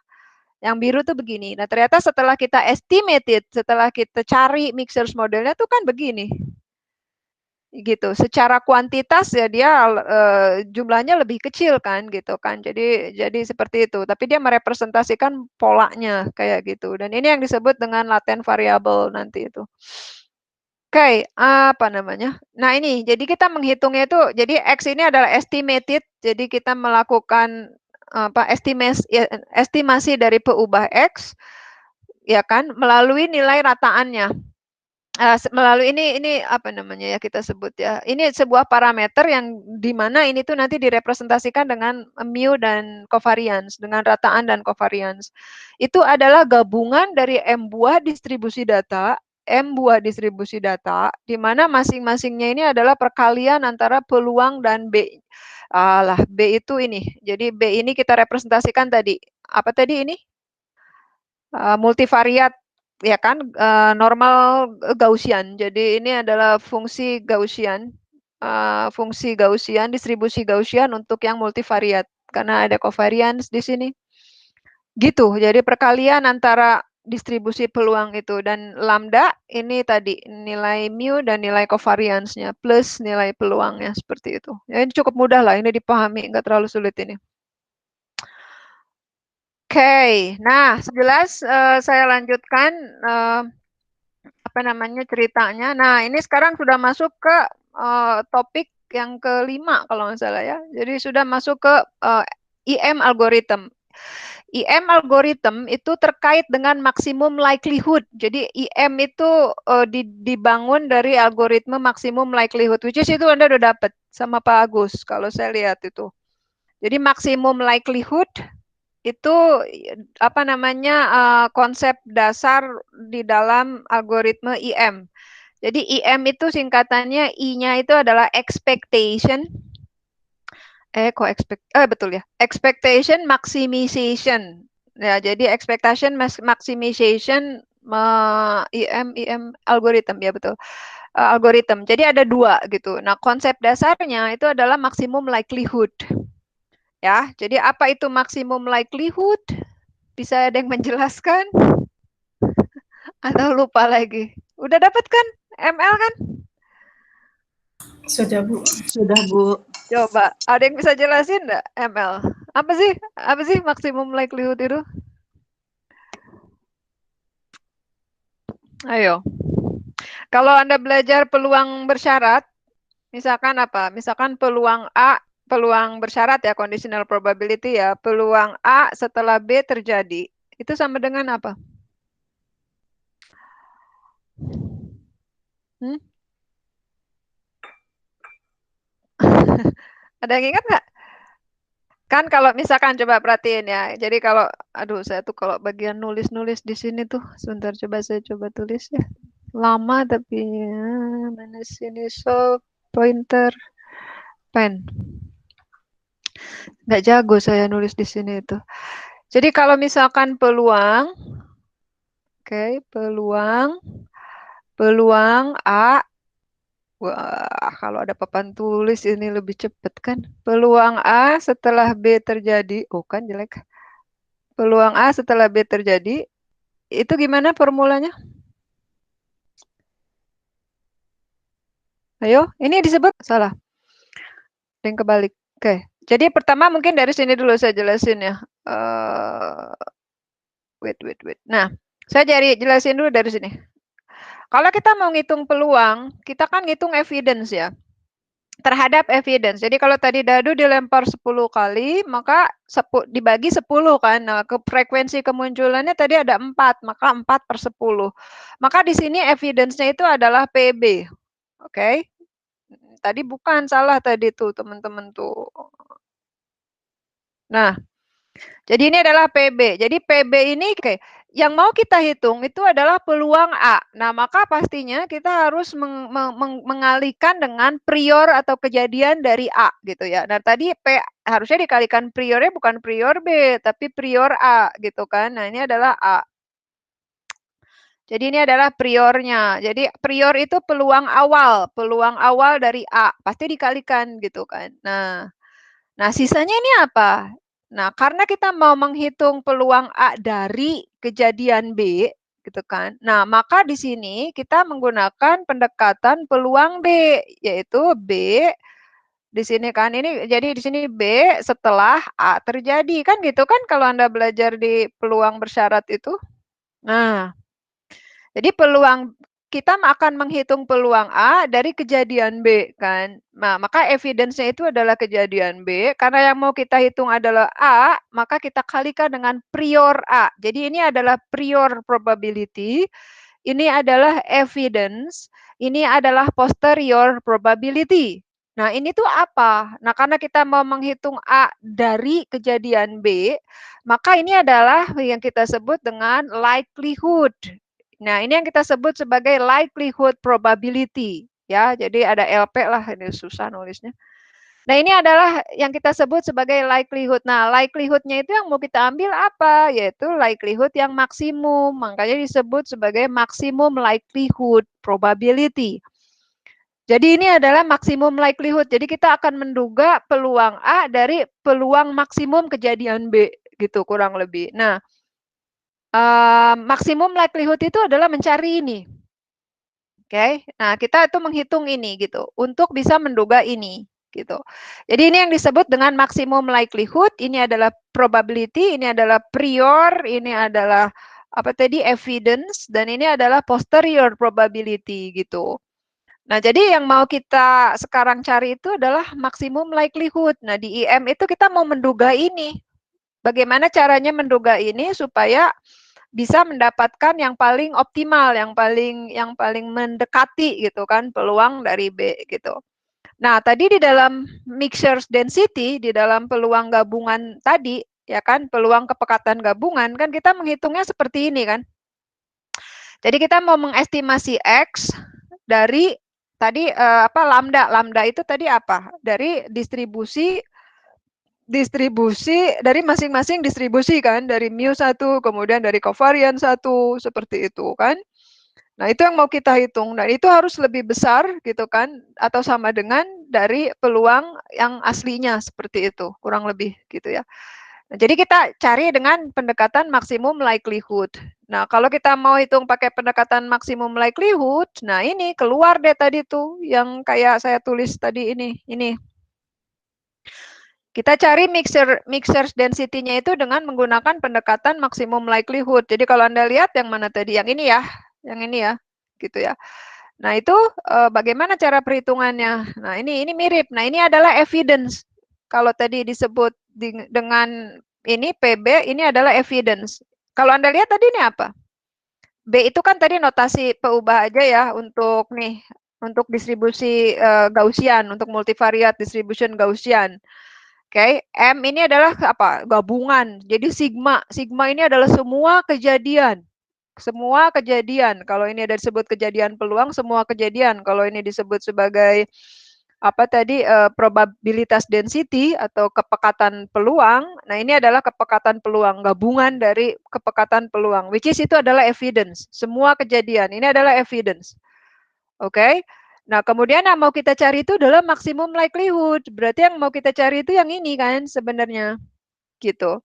Yang biru tuh begini. Nah, ternyata setelah kita estimated, setelah kita cari mixtures modelnya tuh kan begini gitu. Secara kuantitas ya dia jumlahnya lebih kecil kan gitu kan. Jadi seperti itu. Tapi dia merepresentasikan polanya kayak gitu. Dan ini yang disebut dengan latent variable nanti itu. Oke, apa namanya? Nah, ini jadi kita menghitungnya itu jadi X ini adalah estimated. Jadi kita melakukan estimasi dari peubah X ya kan melalui nilai rataannya. Melalui ini apa namanya ya kita sebut ya, ini sebuah parameter yang dimana ini tuh nanti direpresentasikan dengan mu dan covariance, dengan rataan dan covariance. Itu adalah gabungan dari M buah distribusi data, di mana masing-masingnya ini adalah perkalian antara peluang dan B, Alah, B itu ini. Jadi B ini kita representasikan tadi. Apa tadi ini? Multivariat, ya kan? Normal Gaussian. Jadi ini adalah fungsi Gaussian, distribusi Gaussian untuk yang multivariat. Karena ada covariance di sini. Gitu, jadi perkalian antara distribusi peluang itu dan lambda ini tadi nilai mu dan nilai covariance-nya plus nilai peluangnya seperti itu. Ya, ini cukup mudah lah, ini dipahami, nggak terlalu sulit ini. Oke, nah sejelas saya lanjutkan apa namanya ceritanya. Nah ini sekarang sudah masuk ke topik yang kelima kalau nggak salah ya. Jadi sudah masuk ke IM algorithm. IM algorithm itu terkait dengan maksimum likelihood. Jadi IM itu dibangun dari algoritma maksimum likelihood, which is itu Anda udah dapat sama Pak Agus kalau saya lihat itu. Jadi maksimum likelihood itu apa namanya konsep dasar di dalam algoritma IM. Jadi IM itu singkatannya I-nya itu adalah expectation. Betul ya. Expectation maximization. Ya, jadi expectation maximization IM algorithm ya betul. Algorithm. Jadi ada dua gitu. Nah, konsep dasarnya itu adalah maksimum likelihood. Ya, jadi apa itu maksimum likelihood? Bisa ada yang menjelaskan? Atau lupa lagi? Udah dapat kan? ML kan? Sudah, Bu. Sudah, Bu. Coba, ada yang bisa jelasin nggak ML? Apa sih? Apa sih maksimum likelihood itu? Ayo. Kalau Anda belajar peluang bersyarat, misalkan apa? Misalkan peluang A, peluang bersyarat ya, conditional probability ya, peluang A setelah B terjadi, itu sama dengan apa? Hmm? Ada yang ingat nggak? Kan kalau misalkan coba perhatiin ya, jadi kalau, aduh saya tuh kalau bagian nulis-nulis di sini tuh, sebentar coba saya coba tulis ya. Lama tapi ya, mana sini pointer pen. Nggak jago saya nulis di sini itu. Jadi kalau misalkan peluang, oke, peluang A, wah kalau ada papan tulis ini lebih cepet kan. Peluang A setelah B terjadi, oh kan jelek. Peluang A setelah B terjadi, itu gimana formulanya? Ayo, ini disebut salah. Yang kebalik. Oke, jadi pertama mungkin dari sini dulu saya jelasin ya. Wait. Nah, saya jelasin dulu dari sini. Kalau kita mau ngitung peluang, kita kan ngitung evidence ya. Terhadap evidence. Jadi kalau tadi dadu dilempar 10 kali, maka dibagi 10 kan. Nah, frekuensi kemunculannya tadi ada 4, maka 4/10. Maka di sini evidence-nya itu adalah PB. Oke. Tadi bukan salah tadi tuh teman-teman tuh. Nah, jadi ini adalah PB. Jadi PB ini yang mau kita hitung itu adalah peluang A. Nah, maka pastinya kita harus mengalihkan dengan prior atau kejadian dari A gitu ya. Nah, tadi P harusnya dikalikan priornya bukan prior B, tapi prior A gitu kan. Nah, ini adalah A. Jadi ini adalah priornya. Jadi prior itu peluang awal dari A. Pasti dikalikan gitu kan. Nah, sisanya ini apa? Nah, karena kita mau menghitung peluang A dari kejadian B, gitu kan. Nah, maka di sini kita menggunakan pendekatan peluang B, yaitu B di sini kan. Ini jadi di sini B setelah A terjadi kan gitu kan kalau Anda belajar di peluang bersyarat itu. Nah, jadi kita akan menghitung peluang A dari kejadian B kan. Nah, maka evidence-nya itu adalah kejadian B. Karena yang mau kita hitung adalah A, maka kita kalikan dengan prior A. Jadi ini adalah prior probability, ini adalah evidence, ini adalah posterior probability. Nah, ini tuh apa? Nah, karena kita mau menghitung A dari kejadian B, maka ini adalah yang kita sebut dengan likelihood. Nah, ini yang kita sebut sebagai likelihood probability. Ya, jadi ada LP lah, ini susah nulisnya. Nah, ini adalah yang kita sebut sebagai likelihood. Nah, likelihood-nya itu yang mau kita ambil apa? Yaitu likelihood yang maksimum. Makanya disebut sebagai maximum likelihood probability. Jadi ini adalah maksimum likelihood. Jadi kita akan menduga peluang A dari peluang maksimum kejadian B, gitu kurang lebih. Nah, maksimum likelihood itu adalah mencari ini. Oke, nah kita itu menghitung ini gitu untuk bisa menduga ini gitu. Jadi ini yang disebut dengan maksimum likelihood, ini adalah probability, ini adalah prior, ini adalah apa tadi evidence, dan ini adalah posterior probability gitu. Nah, jadi yang mau kita sekarang cari itu adalah maksimum likelihood. Nah, di IM itu kita mau menduga ini. Bagaimana caranya menduga ini supaya bisa mendapatkan yang paling optimal, yang paling mendekati gitu kan peluang dari B gitu. Nah, tadi di dalam mixture density, di dalam peluang gabungan tadi, ya kan, peluang kepekatan gabungan kan kita menghitungnya seperti ini kan. Jadi kita mau mengestimasi X dari tadi apa lambda. Lambda itu tadi apa? Dari distribusi dari masing-masing distribusi kan, dari mu1, kemudian dari covarian 1, seperti itu kan. Nah, itu yang mau kita hitung. Dan itu harus lebih besar gitu kan, atau sama dengan dari peluang yang aslinya, seperti itu, kurang lebih gitu ya. Nah, jadi kita cari dengan pendekatan maksimum likelihood. Nah, kalau kita mau hitung pakai pendekatan maksimum likelihood, nah ini keluar deh tadi tuh, yang kayak saya tulis tadi ini. Kita cari mixture density-nya itu dengan menggunakan pendekatan maksimum likelihood. Jadi kalau Anda lihat yang mana tadi? Yang ini ya. Yang ini ya. Gitu ya. Nah, itu bagaimana cara perhitungannya? Nah, ini mirip. Nah, ini adalah evidence. Kalau tadi disebut dengan ini PB, ini adalah evidence. Kalau Anda lihat tadi ini apa? B itu kan tadi notasi peubah aja ya untuk nih, untuk distribusi Gaussian, untuk multivariate distribution Gaussian. Oke, M ini adalah apa? Gabungan. Jadi sigma. Sigma ini adalah semua kejadian. Semua kejadian. Kalau ini ada disebut kejadian peluang, semua kejadian. Kalau ini disebut sebagai apa tadi probabilitas density atau kepekatan peluang. Nah, ini adalah kepekatan peluang, gabungan dari kepekatan peluang, which is itu adalah evidence. Semua kejadian ini adalah evidence. Oke. Nah, kemudian yang mau kita cari itu adalah maksimum likelihood. Berarti yang mau kita cari itu yang ini kan sebenarnya. Gitu.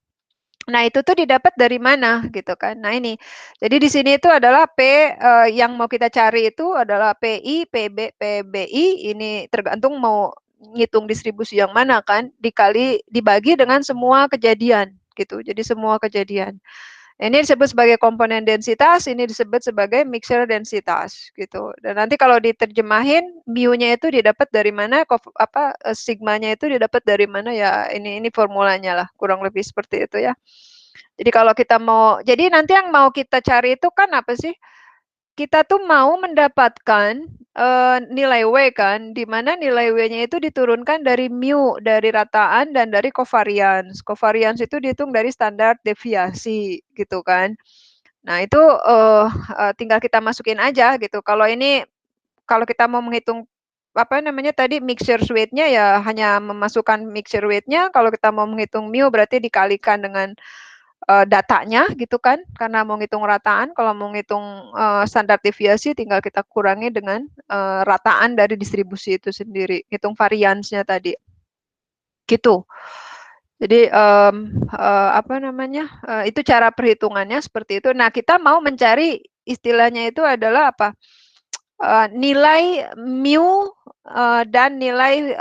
Nah, itu tuh didapat dari mana gitu kan. Nah, ini. Jadi di sini itu adalah P yang mau kita cari itu adalah PI, PB, PBI. Ini tergantung mau ngitung distribusi yang mana kan, dibagi dengan semua kejadian gitu. Jadi semua kejadian. Ini disebut sebagai komponen densitas, ini disebut sebagai mixture densitas gitu. Dan nanti kalau diterjemahin mu-nya itu didapat dari mana, sigmanya itu didapat dari mana ya, ini formulanya lah, kurang lebih seperti itu ya. Jadi kalau kita mau, jadi nanti yang mau kita cari itu kan apa sih? Kita tuh mau mendapatkan nilai W kan, di mana nilai W-nya itu diturunkan dari mu, dari rataan dan dari covariance. Covariance itu dihitung dari standar deviasi gitu kan. Nah, itu tinggal kita masukin aja gitu. Kalau ini kalau kita mau menghitung apa namanya tadi mixture weight-nya ya hanya memasukkan mixture weight-nya. Kalau kita mau menghitung mu berarti dikalikan dengan datanya gitu kan, karena mau ngitung rataan. Kalau mau ngitung standar deviasi tinggal kita kurangi dengan rataan dari distribusi itu sendiri, hitung variansnya tadi gitu. Jadi apa namanya itu cara perhitungannya seperti itu. Nah, kita mau mencari istilahnya itu adalah apa, nilai mu dan nilai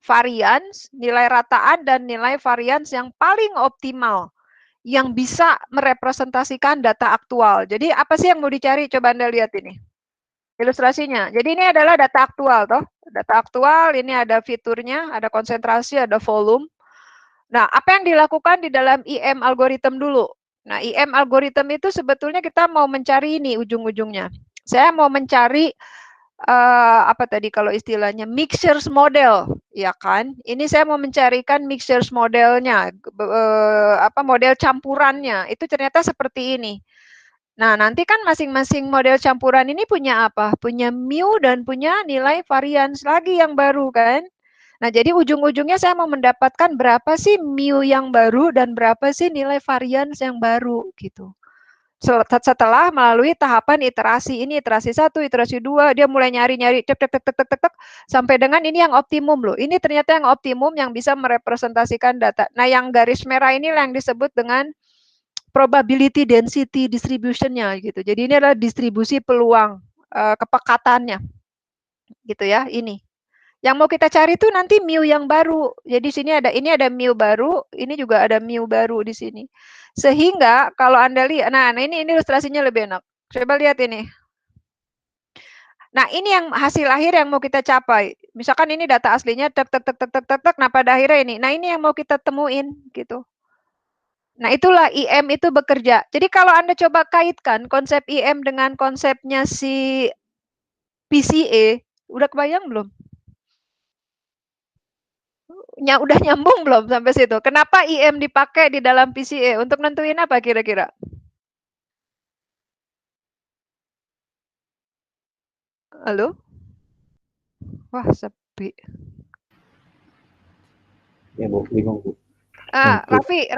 varians, nilai rataan dan nilai varians yang paling optimal, yang bisa merepresentasikan data aktual. Jadi apa sih yang mau dicari? Coba Anda lihat ini. Ilustrasinya. Jadi ini adalah data aktual toh. Data aktual, ini ada fiturnya, ada konsentrasi, ada volume. Nah, apa yang dilakukan di dalam IM algorithm dulu? Nah, IM algorithm itu sebetulnya kita mau mencari ini ujung-ujungnya. Saya mau mencari apa tadi kalau istilahnya mixtures model, ya kan? Ini saya mau mencarikan mixtures modelnya, apa model campurannya. Itu ternyata seperti ini. Nah, nanti kan masing-masing model campuran ini punya apa? Punya mu dan punya nilai varians lagi yang baru kan? Nah, jadi ujung-ujungnya saya mau mendapatkan berapa sih mu yang baru dan berapa sih nilai varians yang baru gitu. Setelah melalui tahapan iterasi ini, iterasi 1, iterasi 2, dia mulai nyari-nyari tek tek tek tek tek tek sampai dengan ini yang optimum loh. Ini ternyata yang optimum yang bisa merepresentasikan data. Nah, yang garis merah ini yang disebut dengan probability density distribution-nya gitu. Jadi ini adalah distribusi peluang kepekatannya gitu ya, ini. Yang mau kita cari tuh nanti mu yang baru. Jadi sini ada ini ada mu baru, ini juga ada mu baru di sini. Sehingga kalau Anda lihat, nah ini ilustrasinya lebih enak. Coba lihat ini. Nah, ini yang hasil akhir yang mau kita capai. Misalkan ini data aslinya tek tek tek tek tek tek, tek nah pada akhirnya ini. Nah, ini yang mau kita temuin gitu. Nah, itulah IM itu bekerja. Jadi kalau Anda coba kaitkan konsep IM dengan konsepnya si PCA, udah kebayang belum? Udah nyambung belum sampai situ? Kenapa IM dipakai di dalam PCA? Untuk nentuin apa kira-kira? Halo? Wah, sepi. Ya, Bu, bingung, Bu. Raffi,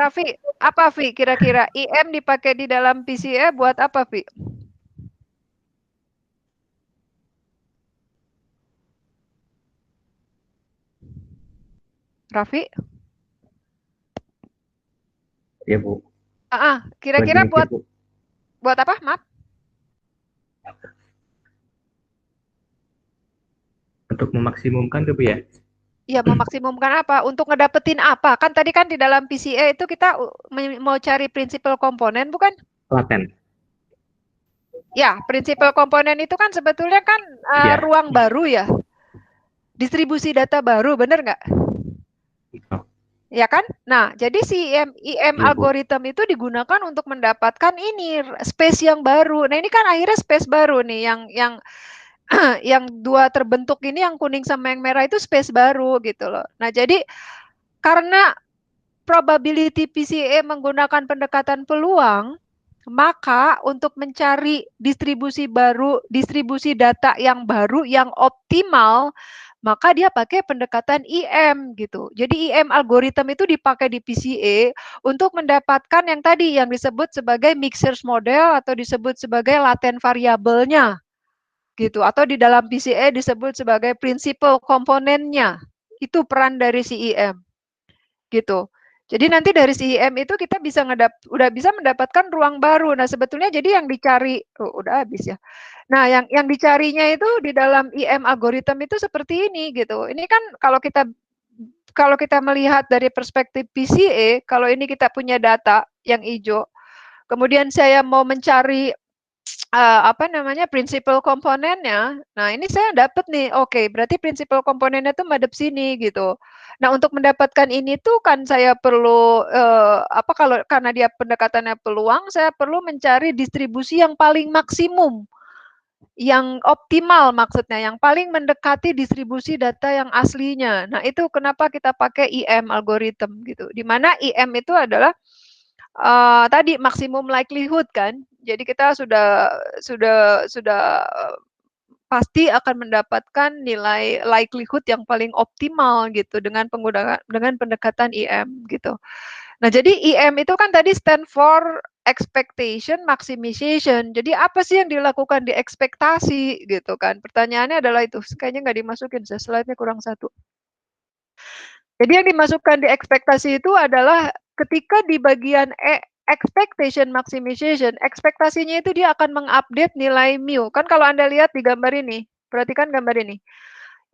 apa Vi kira-kira IM dipakai di dalam PCA buat apa Vi? Raffi? Ya, Bu. Kira-kira buat apa? Maaf. Untuk memaksimumkan tuh, Bu ya? Ya, memaksimumkan apa? Untuk ngedapetin apa? Kan tadi kan di dalam PCA itu kita mau cari prinsipal komponen, bukan? Laten. Ya, prinsipal komponen itu kan sebetulnya kan Ya. ruang baru ya. Distribusi data baru, bener nggak? Oh, Ya kan? Nah, jadi si IM iya, Bu. algorithm itu digunakan untuk mendapatkan ini space yang baru. Nah, ini kan akhirnya space baru nih yang yang dua terbentuk ini yang kuning sama yang merah itu space baru gitu loh. Nah, jadi karena probability PCA menggunakan pendekatan peluang, maka untuk mencari distribusi baru, distribusi data yang baru, yang optimal, maka dia pakai pendekatan IM gitu. Jadi IM algorithm itu dipakai di PCA untuk mendapatkan yang tadi yang disebut sebagai mixers model atau disebut sebagai latent variabelnya gitu. Atau di dalam PCA disebut sebagai principal komponennya. Itu peran dari si IM gitu. Jadi nanti dari si IM itu kita bisa udah bisa mendapatkan ruang baru. Nah, sebetulnya jadi yang dicari udah habis ya. Nah, yang dicarinya itu di dalam IM algorithm itu seperti ini gitu. Ini kan kalau kita melihat dari perspektif PCA, kalau ini kita punya data yang hijau, kemudian saya mau mencari apa namanya prinsipal komponennya. Nah, ini saya dapat nih. Oke, berarti prinsipal komponennya tuh madep sini gitu. Nah, untuk mendapatkan ini tuh kan saya perlu apa kalau karena dia pendekatannya peluang, saya perlu mencari distribusi yang paling maksimum, yang optimal maksudnya, yang paling mendekati distribusi data yang aslinya. Nah, itu kenapa kita pakai IM algorithm gitu. Di mana IM itu adalah tadi maksimum likelihood kan. Jadi kita sudah pasti akan mendapatkan nilai likelihood yang paling optimal gitu dengan pendekatan IM gitu. Nah, jadi IM itu kan tadi stand for expectation maximization. Jadi apa sih yang dilakukan di ekspektasi gitu kan? Pertanyaannya adalah itu. Kayaknya nggak dimasukin, slide-nya kurang satu. Jadi yang dimasukkan di ekspektasi itu adalah ketika di bagian expectation maximization, ekspektasinya itu dia akan mengupdate nilai mu. Kan kalau Anda lihat di gambar ini, perhatikan gambar ini.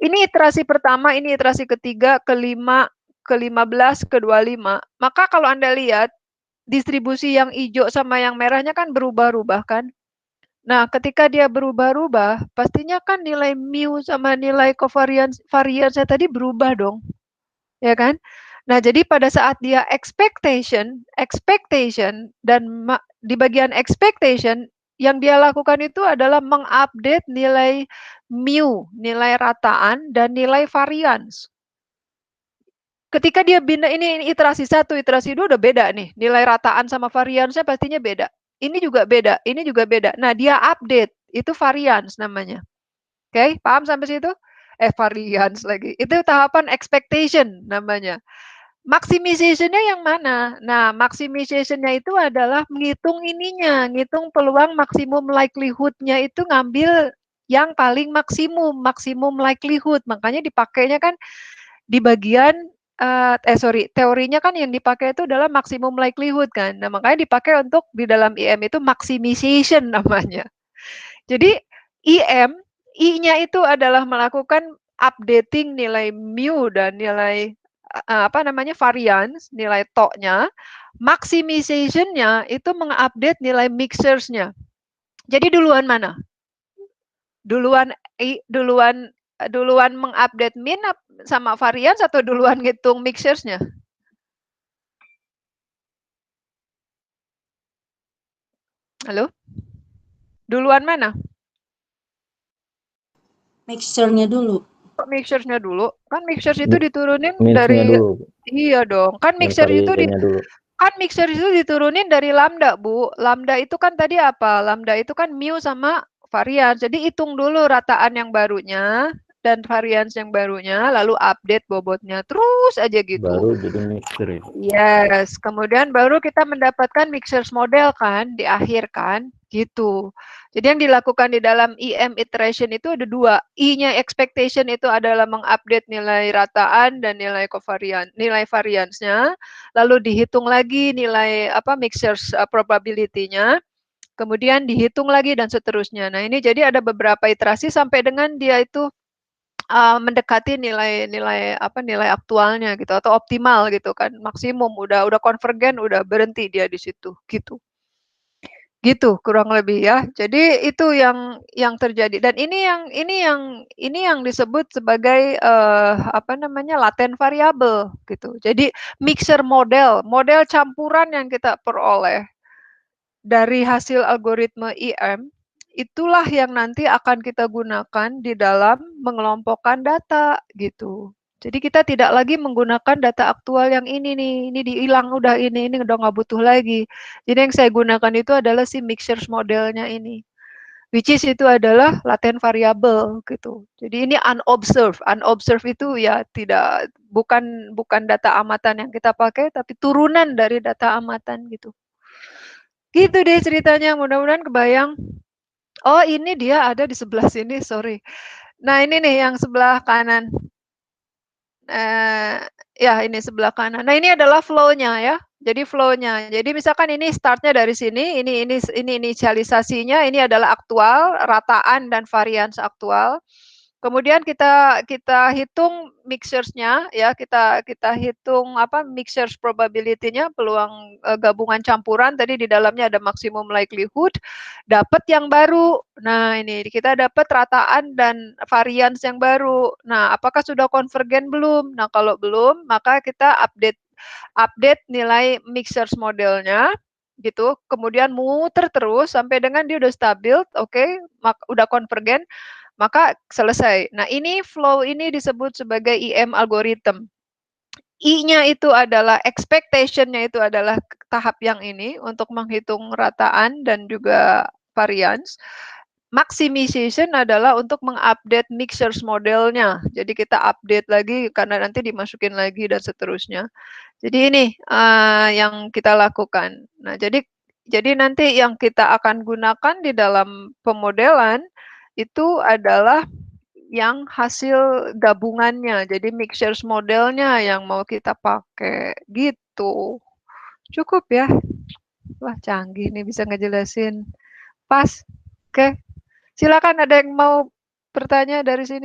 Ini iterasi pertama, ini iterasi ketiga, kelima, ke-15, ke-25. Maka kalau Anda lihat, distribusi yang hijau sama yang merahnya kan berubah-ubah kan. Nah, ketika dia berubah-ubah, pastinya kan nilai mu sama nilai covariance tadi berubah dong. Ya kan? Nah, jadi pada saat dia expectation dan di bagian expectation yang dia lakukan itu adalah mengupdate nilai mu, nilai rataan dan nilai variance. Ketika dia ini iterasi 1, iterasi 2 udah beda nih. Nilai rataan sama variance-nya pastinya beda. ini juga beda, ini juga beda. Nah, dia update, itu variance namanya. Oke, paham sampai situ? Variance lagi. Itu tahapan expectation namanya. Maximization-nya yang mana? Nah, maximization-nya itu adalah menghitung ininya, ngitung peluang maksimum likelihood-nya itu ngambil yang paling maksimum, maksimum likelihood. Makanya dipakainya kan di bagian teorinya kan yang dipakai itu adalah maksimum likelihood kan. Nah, makanya dipakai untuk di dalam IM itu maximization namanya. Jadi IM, I-nya itu adalah melakukan updating nilai mu dan nilai apa namanya variance, nilai to-nya. Maximization-nya itu mengupdate nilai mixers-nya. Jadi duluan mana? Duluan duluan duluan mengupdate min sama variance atau duluan ngitung mixers-nya? Halo? Duluan mana? Mixture-nya dulu. Mixers-nya dulu. Kan mixers itu diturunin Mix-nya dari dulu. iya dong. Kan Min mixer itu dulu. kan mixer itu diturunin dari lambda, Bu. Lambda itu kan tadi apa? Lambda itu kan mu sama varians. Jadi hitung dulu rataan yang barunya dan varians yang barunya, lalu update bobotnya. Terus aja gitu. Baru jadi mixer ya. Yes, kemudian baru kita mendapatkan mixers model kan, di akhir kan, gitu. Jadi yang dilakukan di dalam IM iteration itu ada dua. I-nya expectation itu adalah mengupdate nilai rataan dan nilai covariance, nilai variance-nya, lalu dihitung lagi nilai apa mixers probability-nya, kemudian dihitung lagi dan seterusnya. Nah, ini jadi ada beberapa iterasi sampai dengan dia itu mendekati nilai aktualnya gitu atau optimal gitu kan, maksimum udah konvergen, udah berhenti dia di situ gitu. Gitu kurang lebih ya. Jadi itu yang terjadi dan ini yang disebut sebagai apa namanya latent variable gitu. Jadi mixer model campuran yang kita peroleh dari hasil algoritma IM itulah yang nanti akan kita gunakan di dalam mengelompokkan data gitu. Jadi kita tidak lagi menggunakan data aktual yang ini nih, ini dihilang udah ini udah nggak butuh lagi. Jadi yang saya gunakan itu adalah si mixers modelnya ini, which is itu adalah latent variable gitu. Jadi ini unobserved, unobserved itu ya tidak bukan data amatan yang kita pakai, tapi turunan dari data amatan gitu. Gitu deh ceritanya, mudah-mudahan kebayang. Oh, ini dia ada di sebelah sini, sorry. Nah, ini nih yang sebelah kanan. Ya, ini sebelah kanan. Nah, ini adalah flow-nya ya. Jadi flow-nya. Jadi misalkan ini start-nya dari sini, ini inisialisasinya, ini adalah aktual, rataan dan varians aktual. Kemudian kita hitung mixers-nya ya, kita hitung apa mixers probability-nya, peluang gabungan campuran tadi di dalamnya ada maksimum likelihood, dapat yang baru. Nah, ini kita dapat rataan dan varians yang baru. Nah, apakah sudah konvergen belum? Nah, kalau belum, maka kita update nilai mixers modelnya gitu, kemudian muter terus sampai dengan dia udah stabil, oke, udah konvergen, maka selesai. Nah, ini flow ini disebut sebagai IM algorithm. I-nya itu adalah expectation-nya itu adalah tahap yang ini untuk menghitung rataan dan juga variance. Maximization adalah untuk mengupdate mixers modelnya. Jadi kita update lagi karena nanti dimasukin lagi dan seterusnya. Jadi ini yang kita lakukan. Nah, jadi nanti yang kita akan gunakan di dalam pemodelan itu adalah yang hasil gabungannya. Jadi mixers modelnya yang mau kita pakai gitu. Cukup ya. Wah, canggih nih bisa ngejelasin. Pas. Oke. Silakan ada yang mau bertanya dari sini.